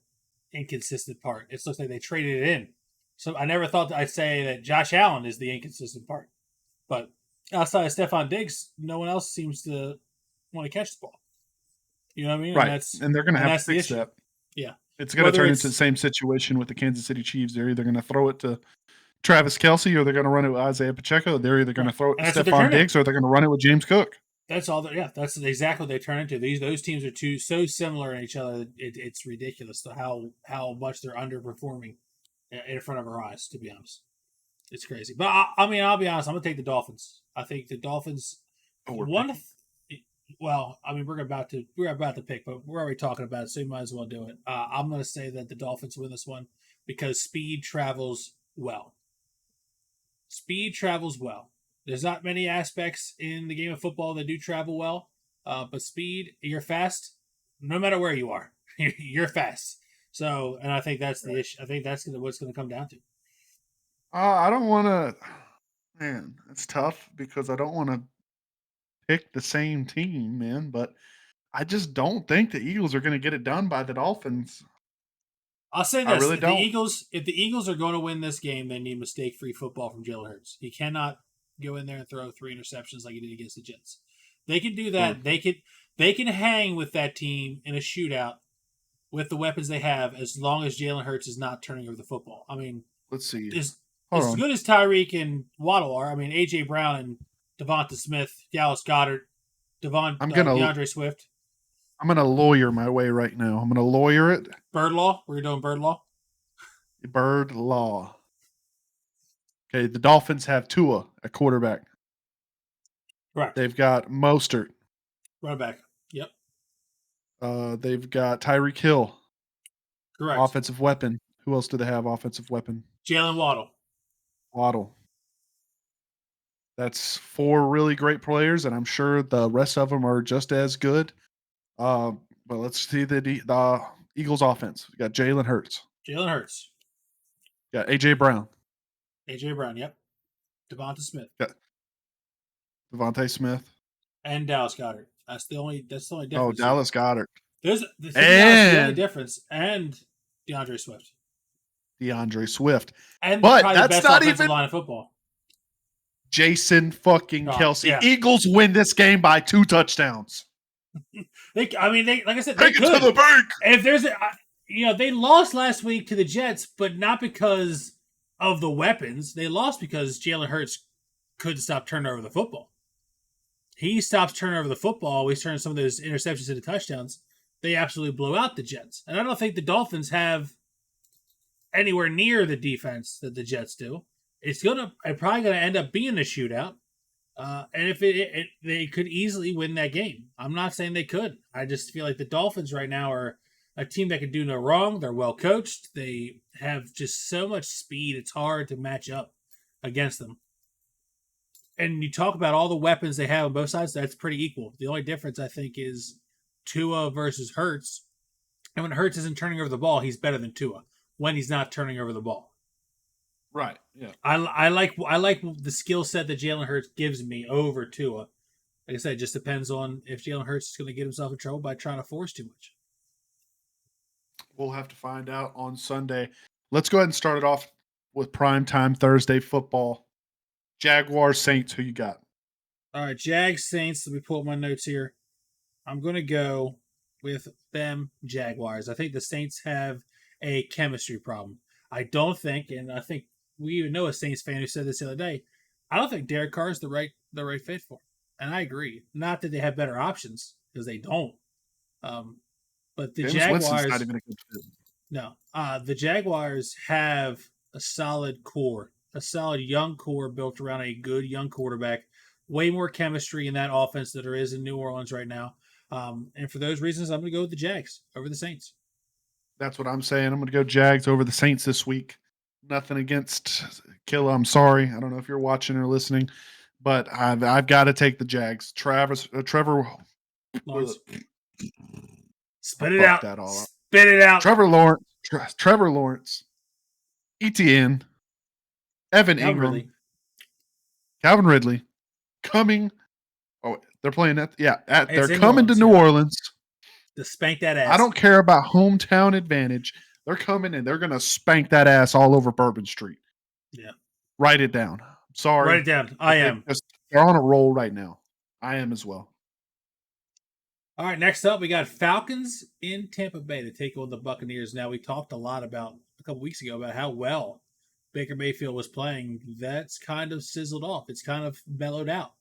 inconsistent part. It looks like they traded it in. So I never thought I'd say that Josh Allen is the inconsistent part. But outside of Stephon Diggs, no one else seems to want to catch the ball. You know what I mean? Right. And they're going to have to fix that. Yeah. It's going to turn into the same situation with the Kansas City Chiefs. They're either going to throw it to Travis Kelce or they're going to run it with Isaiah Pacheco. They're either going to throw it to Stephon Diggs or they're going to run it with James Cook. That's all. That's exactly what they turn into. Those teams are so similar in each other. It's ridiculous to how much they're underperforming in front of our eyes. To be honest, it's crazy. But I mean, I'll be honest. I'm gonna take the Dolphins. I think the Dolphins. Well, I mean, we're about to pick, but we're already talking about it, so you might as well do it. I'm gonna say that the Dolphins win this one because speed travels well. Speed travels well. There's not many aspects in the game of football that do travel well, but speed, you're fast, no matter where you are. You're fast. So, and I think that's the issue. I think that's what's going to come down to. I don't want to. Man, it's tough because I don't want to pick the same team, man. But I just don't think the Eagles are going to get it done by the Dolphins. I'll say this: I really don't. If the Eagles are going to win this game, they need mistake-free football from Jalen Hurts. He cannot go in there and throw 3 interceptions like he did against the Jets. They can do that. They can hang with that team in a shootout with the weapons they have as long as Jalen Hurts is not turning over the football. I mean, let's see. As good as Tyreek and Waddle are, I mean, A.J. Brown and Devonta Smith, Dallas Goedert, DeAndre Swift. I'm going to lawyer my way right now. I'm going to lawyer it. Bird law? We're doing bird law? Bird law. Okay, the Dolphins have Tua at quarterback. Right. They've got Mostert. Running back. Yep. They've got Tyreek Hill. Correct. Offensive weapon. Who else do they have offensive weapon? Jalen Waddle. That's 4 really great players, and I'm sure the rest of them are just as good. But let's see the Eagles offense. We got Jalen Hurts. Jalen Hurts. Got A.J. Brown. A.J. Brown, yep. Devonta Smith. Got Devontae Smith. And Dallas Goedert. That's the only difference. Oh, Dallas Goedert. There's the only difference. And DeAndre Swift. And but probably the best offensive line of football. Jason fucking Kelsey. Yeah. Eagles win this game by 2 touchdowns. Like I said, take it to the bank. If there's they lost last week to the Jets, but not because of the weapons. They lost because Jalen Hurts couldn't stop turning over the football. He stops turning over the ball. He's turning some of those interceptions into touchdowns. They absolutely blow out the Jets. And I don't think the Dolphins have anywhere near the defense that the Jets do. It's probably going to end up being a shootout. And if they could easily win that game. I'm not saying they could. I just feel like the Dolphins right now are a team that can do no wrong. They're well coached. They have just so much speed. It's hard to match up against them. And you talk about all the weapons they have on both sides, that's pretty equal. The only difference, I think, is Tua versus Hurts. And when Hurts isn't turning over the ball, he's better than Tua when he's not turning over the ball. Right. Yeah. I like the skill set that Jalen Hurts gives me over Tua. Like I said, it just depends on if Jalen Hurts is going to get himself in trouble by trying to force too much. We'll have to find out on Sunday. Let's go ahead and start it off with primetime Thursday football. Jaguars, Saints, who you got? All right, Jags, Saints. Let me pull up my notes here. I'm going to go with them, Jaguars. I think the Saints have a chemistry problem. I don't think, and I think we even know a Saints fan who said this the other day, I don't think Derek Carr is the right fit for him. And I agree. Not that they have better options, because they don't. But the Jaguars... not even a good fit. No. The Jaguars have a solid core. A solid young core built around a good young quarterback. Way more chemistry in that offense than there is in New Orleans right now. And for those reasons, I'm going to go with the Jags over the Saints. That's what I'm saying. I'm going to go Jags over the Saints this week. Nothing against Killa. I'm sorry. I don't know if you're watching or listening, but I've got to take the Jags. Trevor. Spit it out. That all up. Spit it out. Trevor Lawrence. ETN. Evan Ingram. Calvin Ridley. Coming. Oh, they're playing at. Yeah. They're coming to New Orleans. To spank that ass. I don't care about hometown advantage. They're coming and they're going to spank that ass all over Bourbon Street. Yeah. Write it down. Sorry. Write it down. I am. They're on a roll right now. I am as well. All right, next up, we got Falcons in Tampa Bay to take on the Buccaneers. Now, we talked a lot about a couple weeks ago about how well Baker Mayfield was playing. That's kind of sizzled off. It's kind of mellowed out.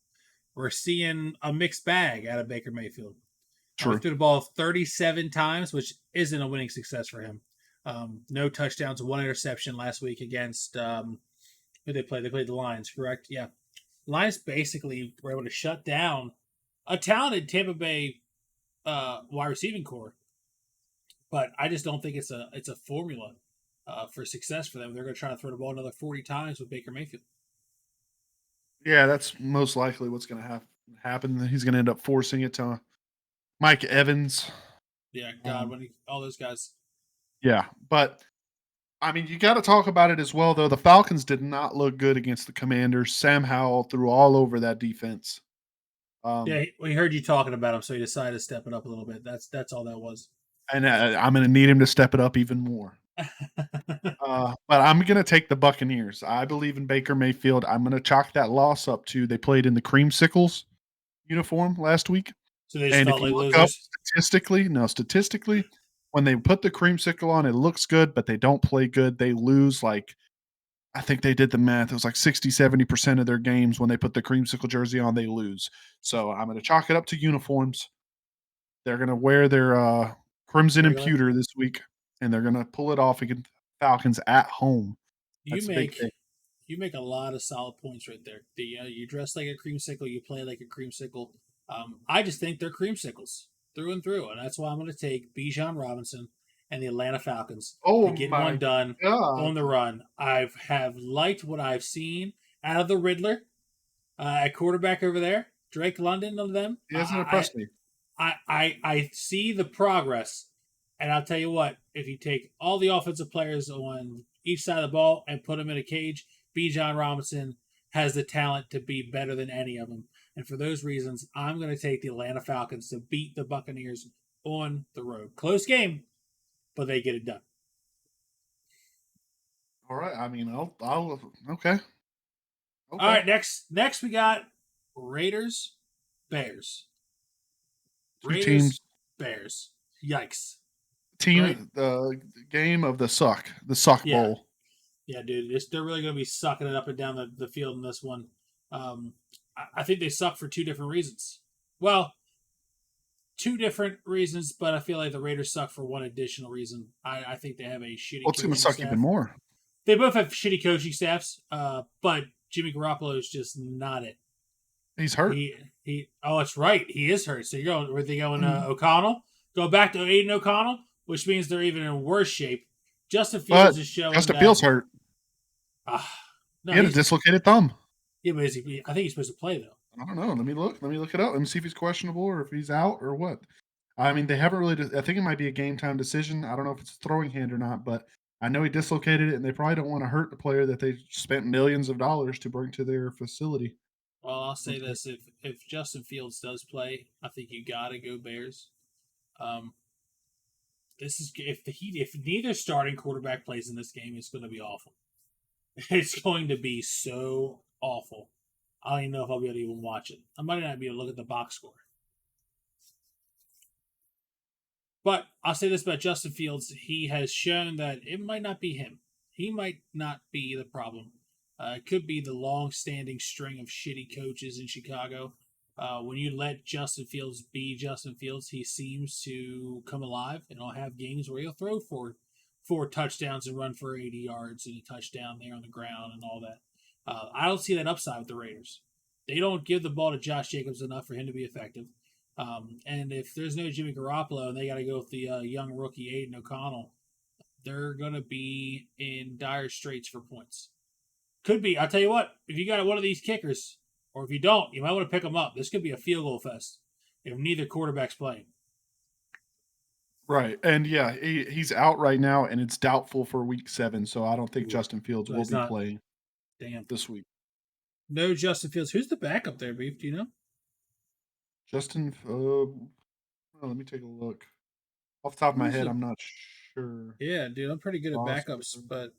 We're seeing a mixed bag out of Baker Mayfield. True. He threw the ball 37 times, which isn't a winning success for him. No touchdowns, 1 interception last week against who they played. They played the Lions, correct? Yeah. Lions basically were able to shut down a talented Tampa Bay wide receiving core. But I just don't think it's a formula for success for them. They're going to try to throw the ball another 40 times with Baker Mayfield. Yeah, that's most likely what's going to happen. He's going to end up forcing it to Mike Evans. Yeah, Godwin, all those guys. Yeah, but I mean, you got to talk about it as well, though. The Falcons did not look good against the Commanders. Sam Howell threw all over that defense. We heard you talking about him, so he decided to step it up a little bit. That's all that was. And I'm going to need him to step it up even more. But I'm going to take the Buccaneers. I believe in Baker Mayfield. I'm going to chalk that loss up to they played in the Creamsicles uniform last week. So they just felt like losers? Statistically, when they put the creamsicle on, it looks good, but they don't play good. They lose I think they did the math. It was like 60, 70% of their games when they put the creamsicle jersey on, they lose. So I'm going to chalk it up to uniforms. They're going to wear their crimson and pewter this week, and they're going to pull it off against Falcons at home. You make a lot of solid points right there. You dress like a creamsicle, you play like a creamsicle. I just think they're creamsicles through and through, and that's why I'm going to take Bijan Robinson and the Atlanta Falcons to get one done on the run. I have liked what I've seen out of the Riddler at quarterback over there, Drake London of them. He hasn't impressed me. I see the progress, and I'll tell you what, if you take all the offensive players on each side of the ball and put them in a cage, Bijan Robinson has the talent to be better than any of them. And for those reasons, I'm going to take the Atlanta Falcons to beat the Buccaneers on the road. Close game, but they get it done. All right. I mean, I'll okay. All right, next we got Raiders, Bears. Two teams. Bears. Yikes. Team, right? The game of the suck bowl. Yeah, dude, they're really going to be sucking it up and down the field in this one. I think they suck for two different reasons. Well, two different reasons, but I feel like the Raiders suck for one additional reason. I think they have a shitty. What's going to suck even more? They both have shitty coaching staffs, but Jimmy Garoppolo is just not it. He's hurt. Oh, that's right. He is hurt. So you're going. Were they going O'Connell? Go back to Aiden O'Connell, which means they're even in worse shape. Justin Fields is showing. Justin Fields hurt. No, he had a dislocated thumb. Yeah, but I think he's supposed to play though. I don't know. Let me look it up. Let me see if he's questionable or if he's out or what. I mean, they haven't really. I think it might be a game time decision. I don't know if it's a throwing hand or not, but I know he dislocated it, and they probably don't want to hurt the player that they spent millions of dollars to bring to their facility. Well, I'll say this: if Justin Fields does play, I think you gotta go Bears. This is if neither starting quarterback plays in this game, it's going to be awful. It's going to be so awful. I don't even know if I'll be able to even watch it. I might not be able to look at the box score. But I'll say this about Justin Fields. He has shown that it might not be him. He might not be the problem. It could be the long-standing string of shitty coaches in Chicago. When you let Justin Fields be Justin Fields, he seems to come alive, and he'll have games where he'll throw four touchdowns and run for 80 yards and a touchdown there on the ground and all that. I don't see that upside with the Raiders. They don't give the ball to Josh Jacobs enough for him to be effective. And if there's no Jimmy Garoppolo and they got to go with the young rookie Aiden O'Connell, they're going to be in dire straits for points. Could be. I'll tell you what, if you got one of these kickers, or if you don't, you might want to pick them up. This could be a field goal fest if neither quarterback's playing. Right. And yeah, he's out right now, and it's doubtful for week 7, so I don't think Justin Fields will be playing this week. No Justin Fields. Who's the backup there, Beef? Do you know? Justin, let me take a look. Off the top of my head, I'm not sure. Yeah, dude, I'm pretty good at backups, but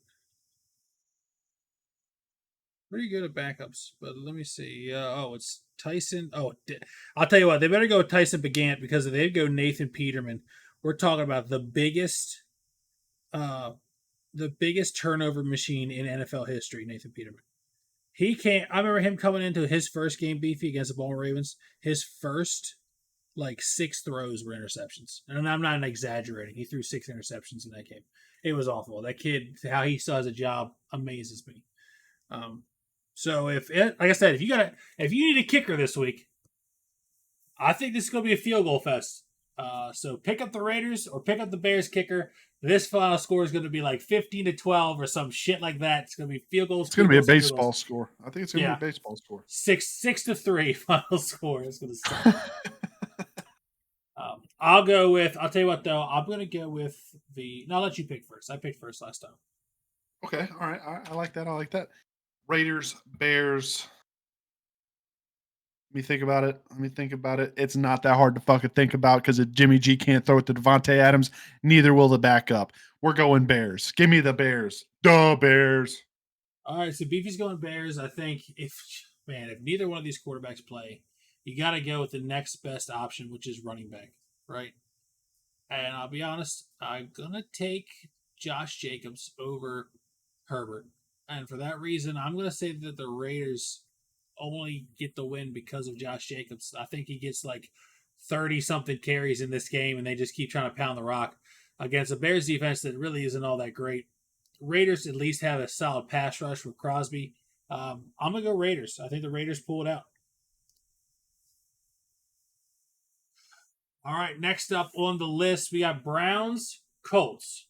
let me see. It's Tyson. I'll tell you what, they better go with Tyson Bagant, because if they go Nathan Peterman, we're talking about the biggest turnover machine in NFL history, Nathan Peterman. He can't. I remember him coming into his first game, Beefy, against the Baltimore Ravens. His first 6 throws were interceptions, and I'm not exaggerating. He threw 6 interceptions in that game. It was awful. That kid, how he still has a job, amazes me. So like I said, if you need a kicker this week, I think this is going to be a field goal fest. So pick up the Raiders or pick up the Bears kicker. This final score is going to be 15-12 or some shit like that. It's going to be field goals. It's going to be a baseball score. I think it's going to be a baseball score. 6-3 final score. It's going to suck. I'll tell you what though, I'm going to go with I'll let you pick first. I picked first last time. Okay. All right. I like that. Raiders, Bears. Let me think about it. It's not that hard to fucking think about, because if Jimmy G can't throw it to Devontae Adams, neither will the backup. We're going Bears. Give me the Bears. Duh, Bears. All right, so Beefy's going Bears. I think if neither one of these quarterbacks play, you got to go with the next best option, which is running back, right? And I'll be honest, I'm going to take Josh Jacobs over Herbert. And for that reason, I'm going to say that the Raiders only get the win because of Josh Jacobs. I think he gets 30-something carries in this game, and they just keep trying to pound the rock against a Bears defense that really isn't all that great. Raiders at least have a solid pass rush with Crosby. I'm going to go Raiders. I think the Raiders pull it out. All right, next up on the list, we got Browns, Colts.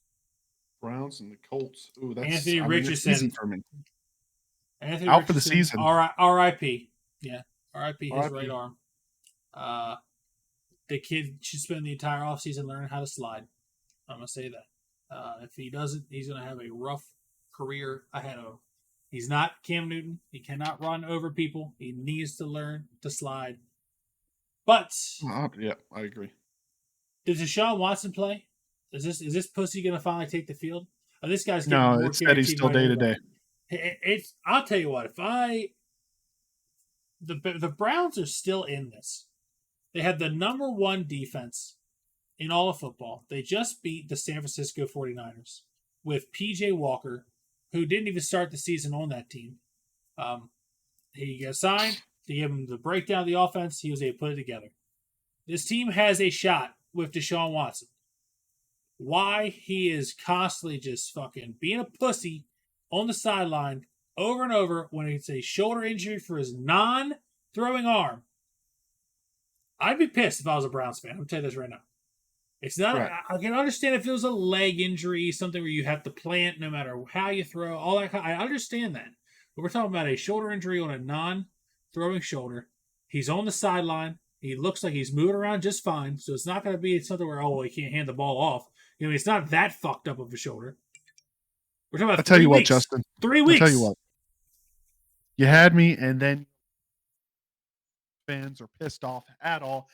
Browns and the Colts. Ooh, that's Anthony Richardson easy for me. Anthony out Richardson, for the season. R.I.P. Yeah, R.I.P. his right arm. The kid should spend the entire offseason learning how to slide. I'm going to say that. If he doesn't, he's going to have a rough career ahead of him. He's not Cam Newton. He cannot run over people. He needs to learn to slide. But yeah, I agree. does Deshaun Watson play? Is this pussy going to finally take the field? Oh, this guy's getting No, more it's that he's guaranteed still money day than to day. anybody. It's. I'll tell you what. If the Browns are still in this, they have the number one defense in all of football. They just beat the San Francisco 49ers with PJ Walker, who didn't even start the season on that team. He got signed. They gave him the breakdown of the offense. He was able to put it together. This team has a shot with Deshaun Watson. Why he is constantly just fucking being a pussy on the sideline over and over when it's a shoulder injury for his non-throwing arm. I'd be pissed if I was a Browns fan. I'm going to tell you this right now. It's not. Right. I can understand if it was a leg injury, something where you have to plant no matter how you throw, all that. I understand that. But we're talking about a shoulder injury on a non-throwing shoulder. He's on the sideline. He looks like he's moving around just fine. So it's not going to be something where, he can't hand the ball off. You know, it's not that fucked up of a shoulder. We're talking about I'll tell you what, Justin. 3 weeks. I'll tell you what. You had me, and then fans are pissed off at all.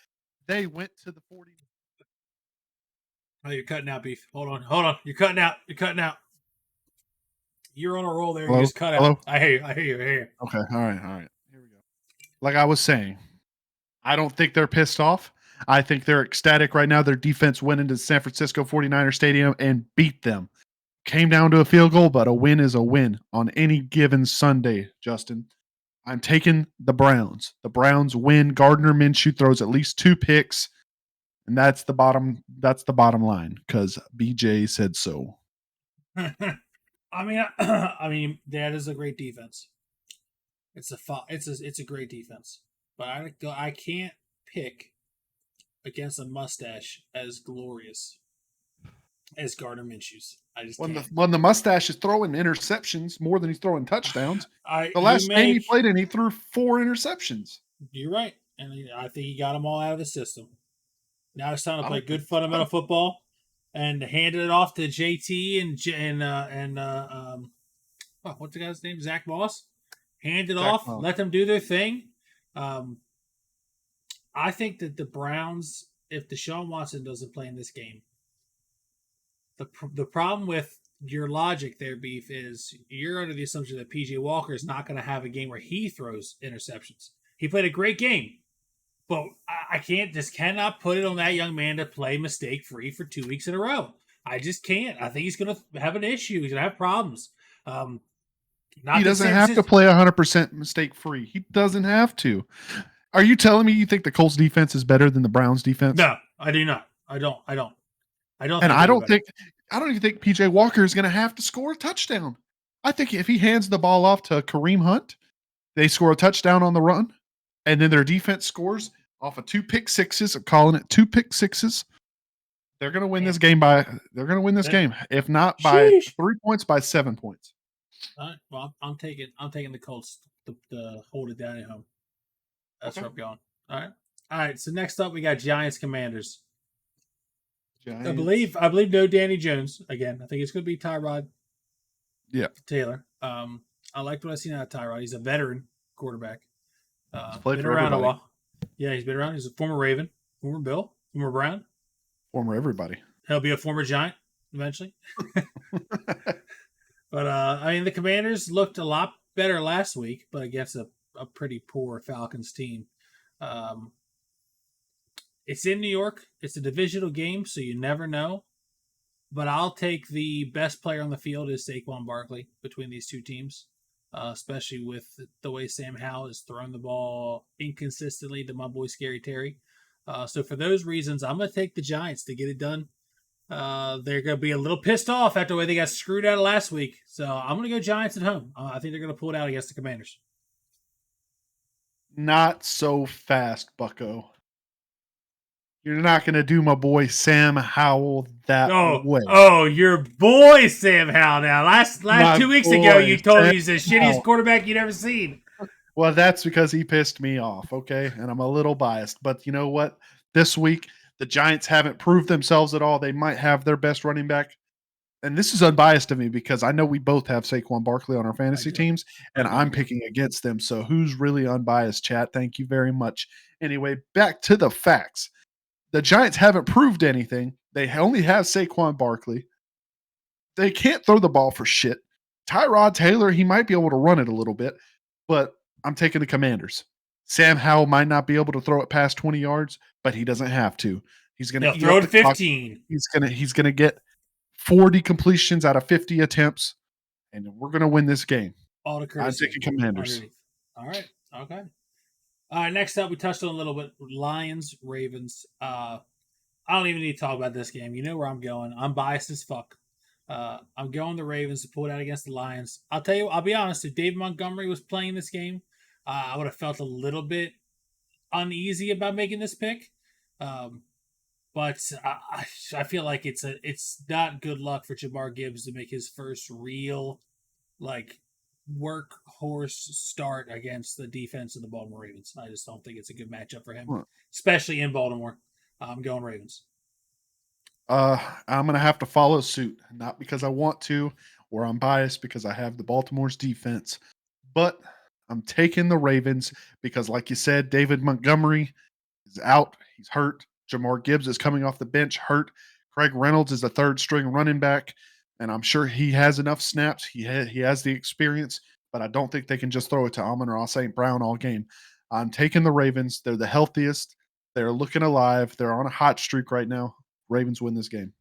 They went to the 40. Oh, you're cutting out, Beef. Hold on. You're cutting out. You're on a roll there. Hello? You just cut out. Hello? I hear you. Okay. All right. Here we go. Like I was saying, I don't think they're pissed off. I think they're ecstatic right now. Their defense went into the San Francisco 49er Stadium and beat them. Came down to a field goal, but a win is a win on any given Sunday, Justin. I'm taking the Browns. The Browns win. Gardner Minshew throws at least 2 picks, and that's the bottom line because BJ said so. I mean, that is a great defense. It's a great defense, but I can't pick against a mustache as glorious as Gardner Minshew's. I just when the mustache is throwing interceptions more than he's throwing touchdowns. The last game he played in, he threw 4 interceptions. You're right, and I think he got them all out of the system. Now it's time to play good fundamental football and handed it off to JT and what's the guy's name? Zach Moss. Hand it off. Let them do their thing. I think that the Browns, if Deshaun Watson doesn't play in this game, the problem with your logic there, Beef, is you're under the assumption that PJ Walker is not going to have a game where he throws interceptions. He played a great game, but I cannot put it on that young man to play mistake-free for 2 weeks in a row. I just can't. I think he's going to have an issue. He's going to have problems. He doesn't have to play 100% mistake-free. He doesn't have to. Are you telling me you think the Colts defense is better than the Browns defense? No, I do not. I don't. And I don't even think PJ Walker is going to have to score a touchdown. I think if he hands the ball off to Kareem Hunt, they score a touchdown on the run, and then their defense scores off of 2 pick sixes. I'm calling it 2 pick sixes. They're going to win this game game. If not by 3 points, by 7 points. All right. Well, I'm taking the Colts to hold it down at home. That's where I'm going. All right. So next up, we got Giants Commanders. I believe no Danny Jones again. I think it's going to be Tyrod. Yeah, Taylor. I liked what I seen out of Tyrod. He's a veteran quarterback. He's been around a while. Yeah, he's been around. He's a former Raven, former Bill, former Brown, former everybody. He'll be a former Giant eventually. But the Commanders looked a lot better last week, but against a pretty poor Falcons team. It's in New York. It's a divisional game, so you never know. But I'll take the best player on the field is Saquon Barkley between these two teams, especially with the way Sam Howell has thrown the ball inconsistently to my boy Scary Terry. So for those reasons, I'm going to take the Giants to get it done. They're going to be a little pissed off after the way they got screwed out last week. So I'm going to go Giants at home. I think they're going to pull it out against the Commanders. Not so fast, bucko. You're not going to do my boy Sam Howell that way. Oh, your boy Sam Howell now. Last 2 weeks ago, you told me he's the shittiest quarterback you'd ever seen. Well, that's because he pissed me off, okay? And I'm a little biased. But you know what? This week, the Giants haven't proved themselves at all. They might have their best running back and this is unbiased of me because I know we both have Saquon Barkley on our fantasy teams, and I do. I'm picking against them. So who's really unbiased, chat? Thank you very much. Anyway, back to the facts. The Giants haven't proved anything. They only have Saquon Barkley. They can't throw the ball for shit. Tyrod Taylor, he might be able to run it a little bit, but I'm taking the Commanders. Sam Howell might not be able to throw it past 20 yards, but he doesn't have to. He's going to throw it 15. He's going to get 40 completions out of 50 attempts, and we're going to win this game. All the courtesy. I'm taking Commanders. Underneath. All right. Okay. All right. Next up, we touched on a little bit Lions, Ravens. I don't even need to talk about this game. You know where I'm going. I'm biased as fuck. I'm going the Ravens to pull it out against the Lions. I'll tell you, I'll be honest. If David Montgomery was playing this game, I would have felt a little bit uneasy about making this pick. But I feel like it's not good luck for Jahmyr Gibbs to make his first real workhorse start against the defense of the Baltimore Ravens. I just don't think it's a good matchup for him, especially in Baltimore. I'm going Ravens. I'm going to have to follow suit, not because I want to or I'm biased because I have the Baltimore's defense, but I'm taking the Ravens because, like you said, David Montgomery is out. He's hurt. Jahmyr Gibbs is coming off the bench hurt. Craig Reynolds is the third string running back, and I'm sure he has enough snaps. He has the experience, but I don't think they can just throw it to Amon-Ra St. Brown all game. I'm taking the Ravens. They're the healthiest. They're looking alive. They're on a hot streak right now. Ravens win this game.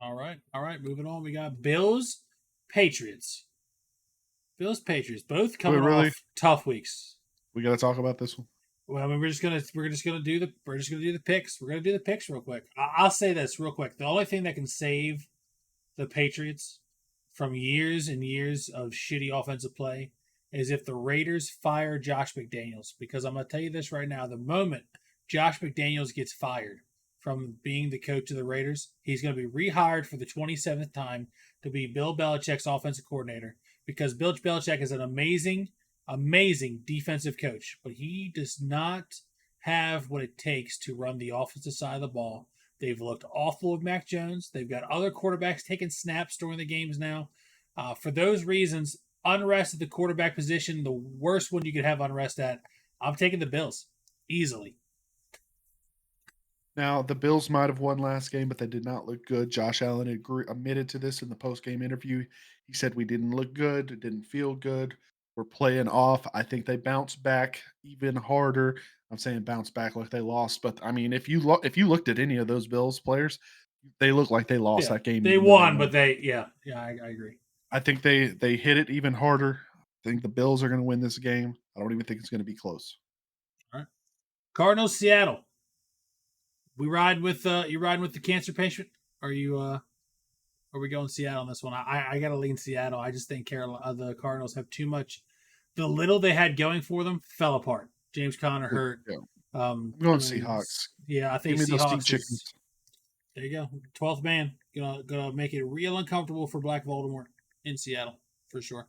All right. Moving on. We got Bills, Patriots. Bills, Patriots, both coming off tough weeks. We got to talk about this one. Well, I mean, we're just gonna do the picks. We're gonna do the picks real quick. I'll say this real quick. The only thing that can save the Patriots from years and years of shitty offensive play is if the Raiders fire Josh McDaniels. Because I'm gonna tell you this right now: the moment Josh McDaniels gets fired from being the coach of the Raiders, he's going to be rehired for the 27th time to be Bill Belichick's offensive coordinator. Because Bill Belichick is an amazing defensive coach, but he does not have what it takes to run the offensive side of the ball. They've looked awful with Mac Jones. They've got other quarterbacks taking snaps during the games now. For those reasons, unrest at the quarterback position, the worst one you could have unrest at, I'm taking the Bills easily. Now, the Bills might have won last game, but they did not look good. Josh Allen admitted to this in the post-game interview. He said, we didn't look good. It didn't feel good. We're playing off. I think they bounced back even harder. I'm saying bounce back like they lost. But, I mean, if you looked at any of those Bills players, they look like they lost that game. They won, but I agree. I think they hit it even harder. I think the Bills are going to win this game. I don't even think it's going to be close. All right. Cardinals, Seattle. You riding with the cancer patient? Are we going Seattle on this one? I gotta lean Seattle. I just think the Cardinals have too much. The little they had going for them fell apart. James Conner hurt. Yeah. I'm going Seahawks. Yeah, I think Seahawks. There you go. 12th man gonna make it real uncomfortable for Black Voldemort in Seattle for sure.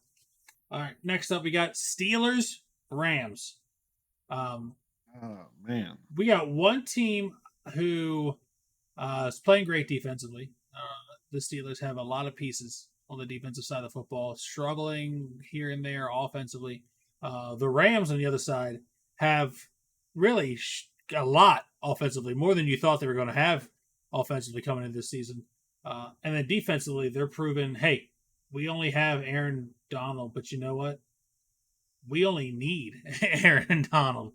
All right, next up we got Steelers, Rams. Oh man, we got one team who is playing great defensively. The Steelers have a lot of pieces on the defensive side of the football, struggling here and there offensively. The Rams on the other side have really a lot offensively, more than you thought they were going to have offensively coming into this season. And then defensively, they're proving, hey, we only have Aaron Donald, but you know what? We only need Aaron Donald.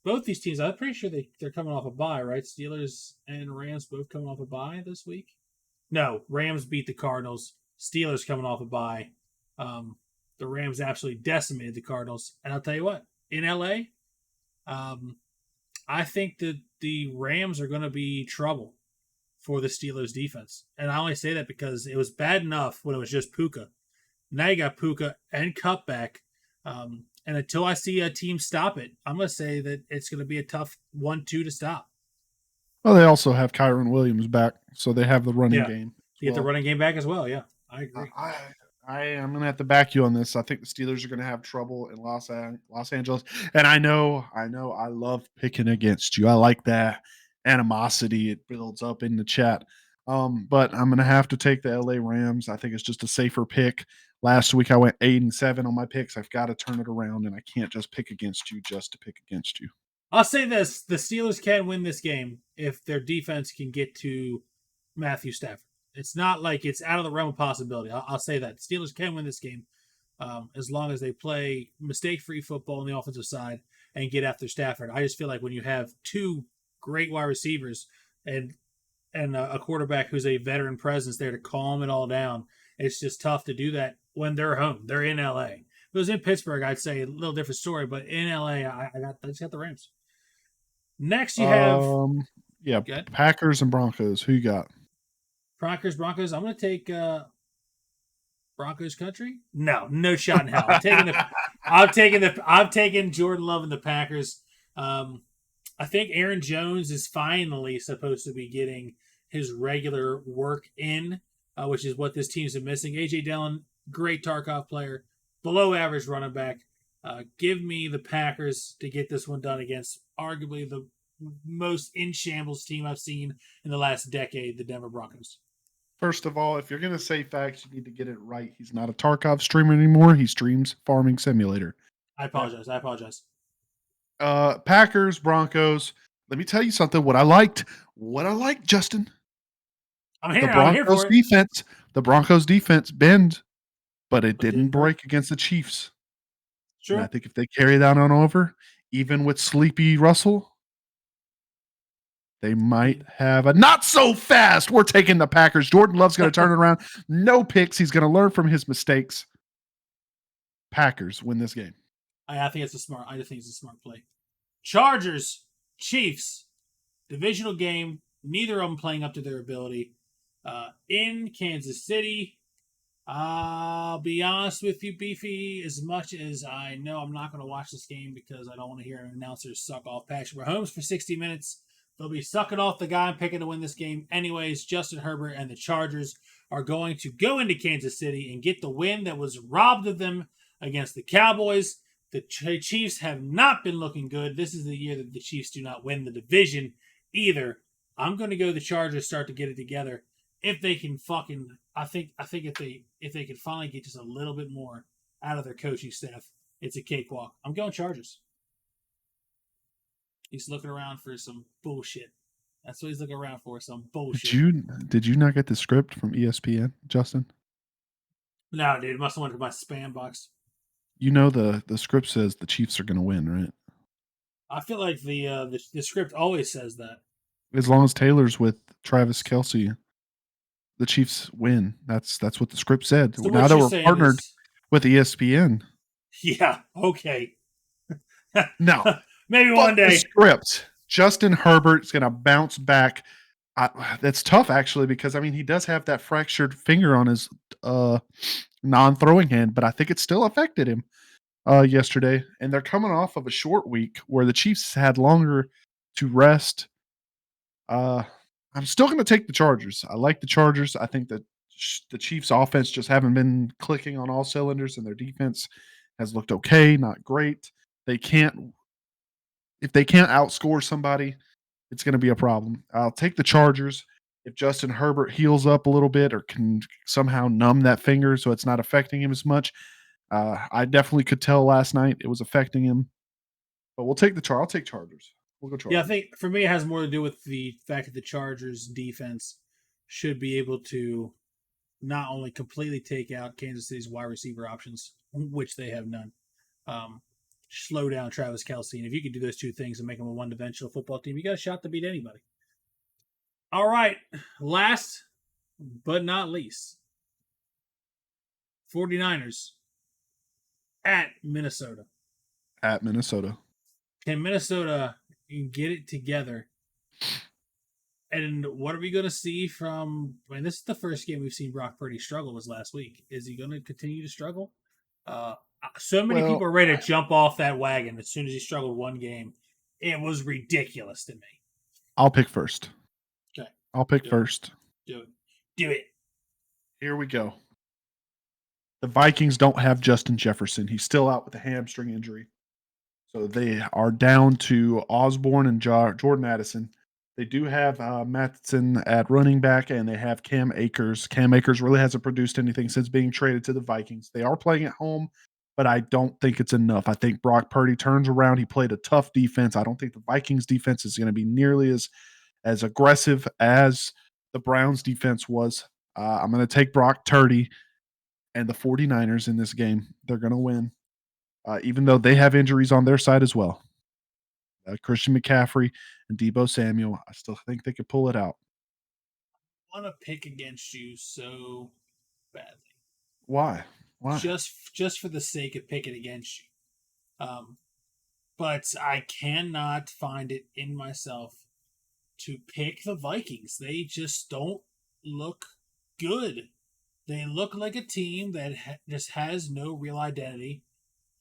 Both these teams, I'm pretty sure they're coming off a bye, right? Steelers and Rams both coming off a bye this week. No, Rams beat the Cardinals. Steelers coming off a bye. The Rams absolutely decimated the Cardinals. And I'll tell you what, in LA, I think that the Rams are going to be trouble for the Steelers defense. And I only say that because it was bad enough when it was just Puka. Now you got Puka and Kupp back. And until I see a team stop it, I'm going to say that it's going to be a tough 1-2 to stop. Well, they also have Kyron Williams back, so they have the running game. You get the running game back as well, yeah. I agree. I am going to have to back you on this. I think the Steelers are going to have trouble in Los Angeles. And I know I love picking against you. I like that animosity. It builds up in the chat. But I'm gonna have to take the LA Rams. I think it's just a safer pick. Last week I went 8-7 on my picks. I've got to turn it around, and I can't just pick against you just to pick against you. I'll say this: the Steelers can win this game if their defense can get to Matthew Stafford. It's not like it's out of the realm of possibility. I'll say that Steelers can win this game as long as they play mistake-free football on the offensive side and get after Stafford. I just feel like when you have two great wide receivers and a quarterback who's a veteran presence there to calm it all down, it's just tough to do that when they're home. They're in LA. If it was in Pittsburgh, I'd say a little different story, but in LA, I just got the Rams. Next, you have good. Packers and Broncos. Who you got? Broncos. I'm going to take Broncos country. No shot in hell. I'm taking Jordan Love and the Packers. I think Aaron Jones is finally supposed to be getting his regular work in, which is what this team's been missing. AJ Dillon, great Tarkov player, below average running back. Give me the Packers to get this one done against arguably the most in shambles team I've seen in the last decade, the Denver Broncos. First of all, if you're going to say facts, you need to get it right. He's not a Tarkov streamer anymore. He streams Farming Simulator. I apologize. Packers, Broncos. Let me tell you something. What I liked, Justin. I'm here for it. Defense. The Broncos defense bend, but it didn't break against the Chiefs. Sure. And I think if they carry that on over, even with Sleepy Russell, they might have a not so fast. We're taking the Packers. Jordan Love's going to turn it around. No picks. He's going to learn from his mistakes. Packers win this game. I think it's a smart play. Chargers, Chiefs, divisional game. Neither of them playing up to their ability. In Kansas City, I'll be honest with you, Beefy, as much as I know I'm not going to watch this game because I don't want to hear an announcer suck off Patrick Mahomes for 60 minutes. They'll be sucking off the guy I'm picking to win this game anyways. Justin Herbert and the Chargers are going to go into Kansas City and get the win that was robbed of them against the Cowboys. The Chiefs have not been looking good. This is the year that the Chiefs do not win the division either. I'm going to go the Chargers start to get it together. If they can I think if they can finally get just a little bit more out of their coaching staff, it's a cakewalk. I'm going Chargers. He's looking around for some bullshit. That's what he's looking around for, some bullshit. Did you not get the script from ESPN, Justin? No, dude. It must have went to my spam box. You know the script says the Chiefs are going to win, right? I feel like the script always says that. As long as Taylor's with Travis Kelce, the Chiefs win. That's what the script said. So now that we're partnered with ESPN. Yeah, okay. No. Maybe one day. The script. Justin Herbert's going to bounce back. That's tough, actually, because, I mean, he does have that fractured finger on his non-throwing hand, but I think it still affected him yesterday. And they're coming off of a short week where the Chiefs had longer to rest. I'm still going to take the Chargers. I like the Chargers. I think that the Chiefs' offense just haven't been clicking on all cylinders, and their defense has looked okay, not great. If they can't outscore somebody, it's going to be a problem. I'll take the Chargers. If Justin Herbert heals up a little bit or can somehow numb that finger so it's not affecting him as much, I definitely could tell last night it was affecting him. But I'll take Chargers. We'll go Chargers. Yeah, I think for me it has more to do with the fact that the Chargers defense should be able to not only completely take out Kansas City's wide receiver options, which they have none, slow down Travis Kelce. And if you can do those two things and make them a one-dimensional football team, you got a shot to beat anybody. All right. Last but not least, 49ers at Minnesota. At Minnesota. Can Minnesota get it together? And what are we going to see from... I mean, this is the first game we've seen Brock Purdy struggle was last week. Is he going to continue to struggle? So many people are ready to jump off that wagon as soon as he struggled one game. It was ridiculous to me. I'll pick first. Okay. I'll pick first. Do it. Here we go. The Vikings don't have Justin Jefferson. He's still out with a hamstring injury. So they are down to Osborne and Jordan Addison. They do have Mattson at running back, and they have Cam Akers. Cam Akers really hasn't produced anything since being traded to the Vikings. They are playing at home, but I don't think it's enough. I think Brock Purdy turns around. He played a tough defense. I don't think the Vikings defense is going to be nearly as aggressive as the Browns defense was. I'm going to take Brock Purdy and the 49ers in this game. They're going to win, even though they have injuries on their side as well. Christian McCaffrey and Debo Samuel, I still think they could pull it out. I want to pick against you so badly. Why? Just for the sake of picking against you. But I cannot find it in myself to pick the Vikings. They just don't look good. They look like a team that just has no real identity.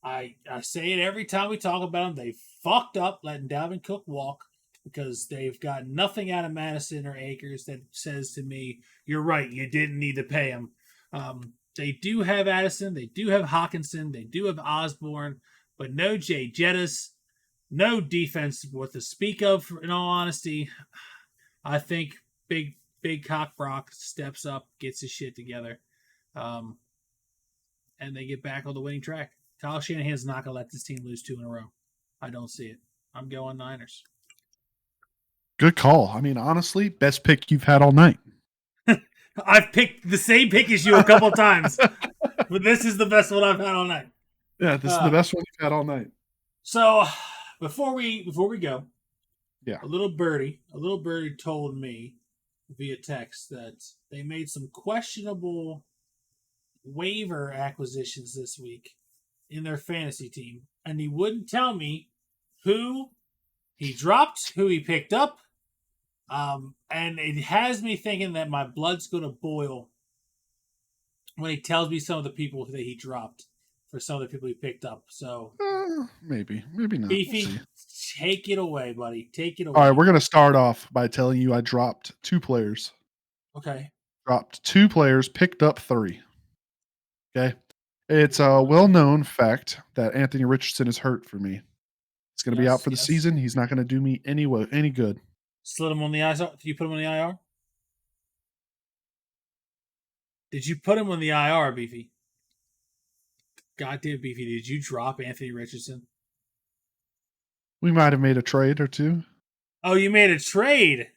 I say it every time we talk about them. They fucked up letting Dalvin Cook walk because they've got nothing out of Madison or Akers that says to me, you're right, you didn't need to pay him. They do have Addison. They do have Hawkinson. They do have Osborne, but no Jay Jettis, no defense worth to speak of, in all honesty. I think Big Cock Brock steps up, gets his shit together, and they get back on the winning track. Kyle Shanahan's not going to let this team lose 2 in a row. I don't see it. I'm going Niners. Good call. I mean, honestly, best pick you've had all night. I've picked the same pick as you a couple times, but this is the best one I've had all night. Yeah, this is the best one you've had all night. So before we go, yeah, a little birdie told me via text that they made some questionable waiver acquisitions this week in their fantasy team, and he wouldn't tell me who he dropped, who he picked up, and it has me thinking that my blood's going to boil when he tells me some of the people that he dropped for some of the people he picked up. So maybe not. Beefy, we'll take it away, buddy. Take it away. All right, we're going to start off by telling you I dropped 2 players. Okay. Dropped 2 players, picked up 3. Okay. It's a well-known fact that Anthony Richardson is hurt for me. He's going to be out for the season. He's not going to do me any good. Slid him on the IR? Did you put him on the IR? Did you put him on the IR, Beefy? Goddamn, Beefy, did you drop Anthony Richardson? We might have made a trade or 2. Oh, you made a trade?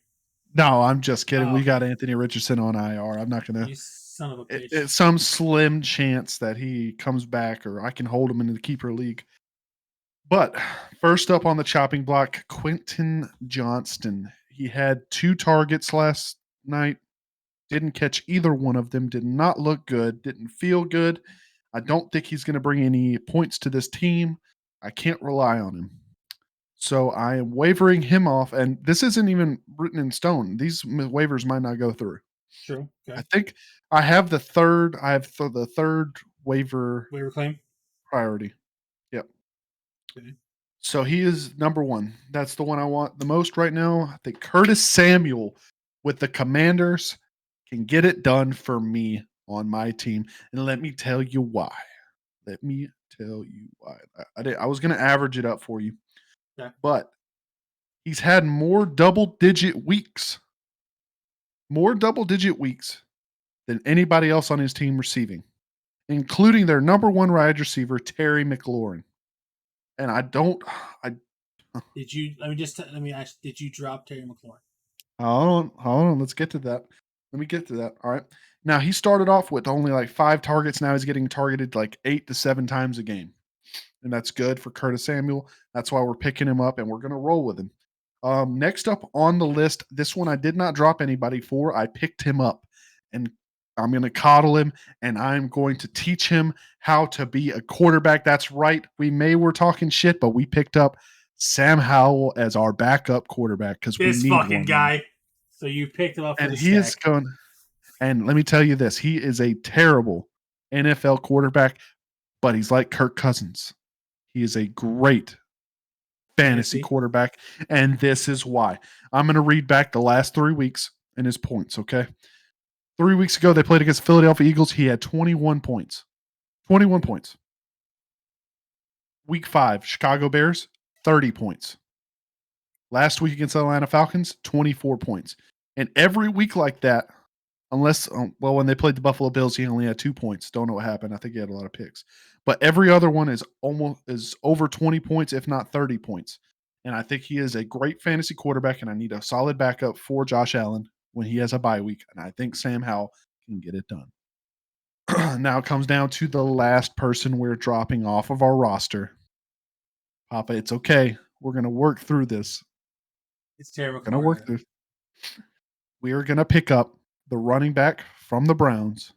No, I'm just kidding. We got Anthony Richardson on IR. I'm not going to. You son of a bitch. It's some slim chance that he comes back or I can hold him in the keeper league. But first up on the chopping block, Quentin Johnston. He had 2 targets last night. Didn't catch either one of them. Did not look good. Didn't feel good. I don't think he's going to bring any points to this team. I can't rely on him. So I am wavering him off. And this isn't even written in stone. These waivers might not go through. True. Okay. I think I have the third. The third waiver claim priority. Yep. Okay. So he is number 1. That's the one I want the most right now. I think Curtis Samuel with the Commanders can get it done for me on my team. And let me tell you why. I was going to average it up for you. Yeah. But he's had more double-digit weeks than anybody else on his team receiving, including their number 1 wide receiver, Terry McLaurin. And did you ask, did you drop Terry McLaurin? Hold on. Let's get to that. Let me get to that. All right. Now he started off with only like 5 targets. Now he's getting targeted like 8 to 7 times a game. And that's good for Curtis Samuel. That's why we're picking him up and we're going to roll with him. Next up on the list, this one I did not drop anybody for. I picked him up and I'm going to coddle him and I'm going to teach him how to be a quarterback. That's right. We're talking shit, but we picked up Sam Howell as our backup quarterback because we need this fucking guy. So you picked him up for and he is going. And let me tell you this: he is a terrible NFL quarterback, but he's like Kirk Cousins. He is a great fantasy quarterback, and this is why. I'm going to read back the last 3 weeks and his points. Okay. 3 weeks ago, they played against Philadelphia Eagles. He had 21 points. 21 points. Week 5, Chicago Bears, 30 points. Last week against the Atlanta Falcons, 24 points. And every week like that, unless, when they played the Buffalo Bills, he only had 2 points. Don't know what happened. I think he had a lot of picks. But every other one is over 20 points, if not 30 points. And I think he is a great fantasy quarterback, and I need a solid backup for Josh Allen when he has a bye week. And I think Sam Howell can get it done. Now it comes down to the last person we're dropping off of our roster. Papa, it's okay. We're going to work through this. It's terrible. Going to work through. We are going to pick up the running back from the Browns,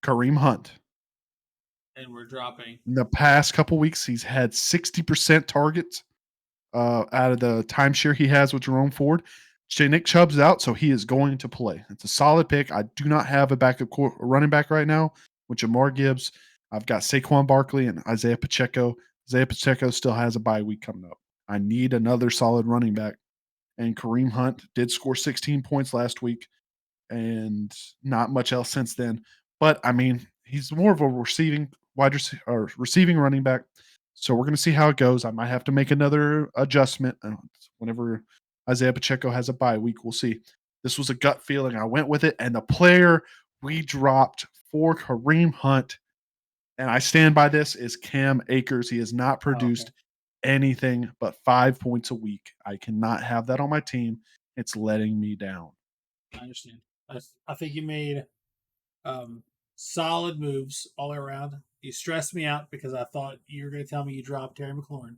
Kareem Hunt. And we're dropping. In the past couple weeks, he's had 60% targets out of the timeshare he has with Jerome Ford. Nick Chubb's out, so he is going to play. It's a solid pick. I do not have a backup running back right now with Jamar Gibbs. I've got Saquon Barkley and Isaiah Pacheco. Isaiah Pacheco still has a bye week coming up. I need another solid running back. And Kareem Hunt did score 16 points last week and not much else since then. But, I mean, he's more of a receiving running back. So we're going to see how it goes. I might have to make another adjustment whenever Isaiah Pacheco has a bye week. We'll see. This was a gut feeling. I went with it. And the player we dropped for Kareem Hunt, and I stand by this, is Cam Akers. He has not produced anything but 5 points a week. I cannot have that on my team. It's letting me down. I understand. I think you made solid moves all around. You stressed me out because I thought you were going to tell me you dropped Terry McLaurin.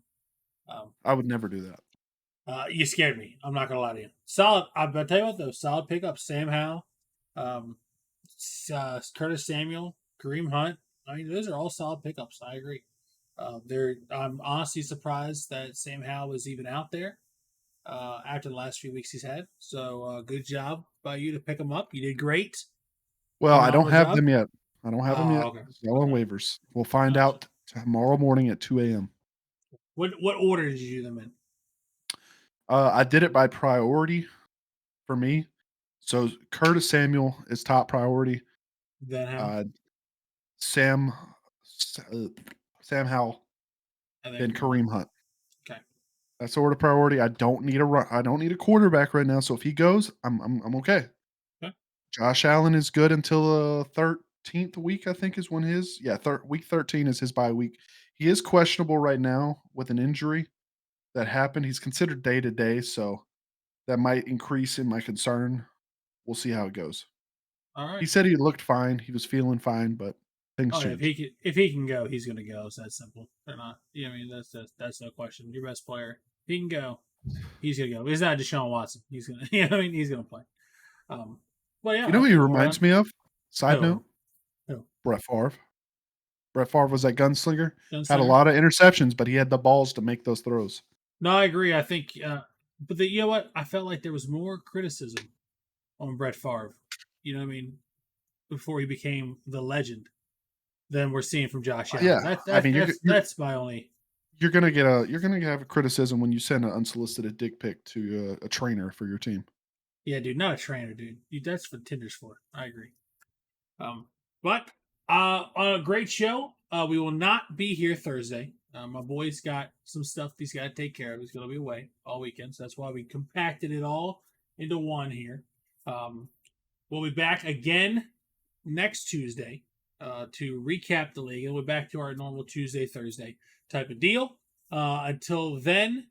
I would never do that. You scared me. I'm not going to lie to you. Solid. I'm going to tell you what, though. Solid pickup. Sam Howell, Curtis Samuel, Kareem Hunt. I mean, those are all solid pickups. I agree. I'm honestly surprised that Sam Howell was even out there after the last few weeks he's had. So good job by you to pick him up. You did great. Well, I don't have them yet. I don't have them yet. Okay. Still on waivers. We'll find out tomorrow morning at 2 a.m. What order did you do them in? I did it by priority for me. So Curtis Samuel is top priority. Then how? Sam Howell, and Kareem Hunt. Okay, that's the order of priority. I don't need a quarterback right now. So if he goes, I'm okay. Okay. Josh Allen is good until the 13th week, I think, is when week 13 is his bye week. He is questionable right now with an injury that happened. He's considered day to day, so that might increase in my concern. We'll see how it goes. All right. He said he looked fine. He was feeling fine, but things change. If he can go, he's going to go. It's that simple. They're not. I mean, that's no question. Your best player, if he can go, he's going to go. He's not Deshaun Watson. He's going to. I mean, he's going to play. Well, yeah. You know who he reminds me of? Side note. Who? Brett Favre. Brett Favre was that gunslinger. Had a lot of interceptions, but he had the balls to make those throws. No, I agree. I think, but you know what? I felt like there was more criticism on Brett Favre. You know what I mean? Before he became the legend, than we're seeing from Josh Allen. Yeah, that's my only. You're gonna have a criticism when you send an unsolicited dick pic to a trainer for your team. Yeah, dude, not a trainer, dude. That's what Tinder's for. I agree. But a great show. We will not be here Thursday. My boy's got some stuff he's got to take care of. He's going to be away all weekend, so that's why we compacted it all into one here. We'll be back again next Tuesday to recap the league, and we're back to our normal Tuesday, Thursday type of deal. Until then,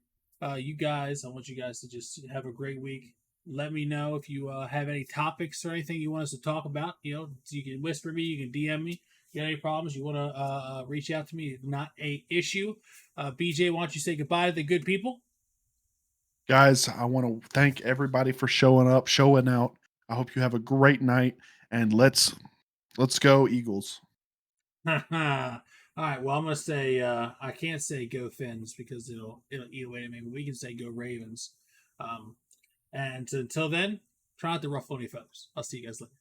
you guys, I want you guys to just have a great week. Let me know if you have any topics or anything you want us to talk about. You know, you can whisper me, you can DM me. You got any problems, you want to reach out to me, not a issue. BJ, why don't you say goodbye to the good people? Guys, I want to thank everybody for showing up, showing out. I hope you have a great night, and let's go Eagles. All right. Well, I'm gonna say I can't say go Fins because it'll eat away at me. But we can say go Ravens. And until then, try not to ruffle any feathers. I'll see you guys later.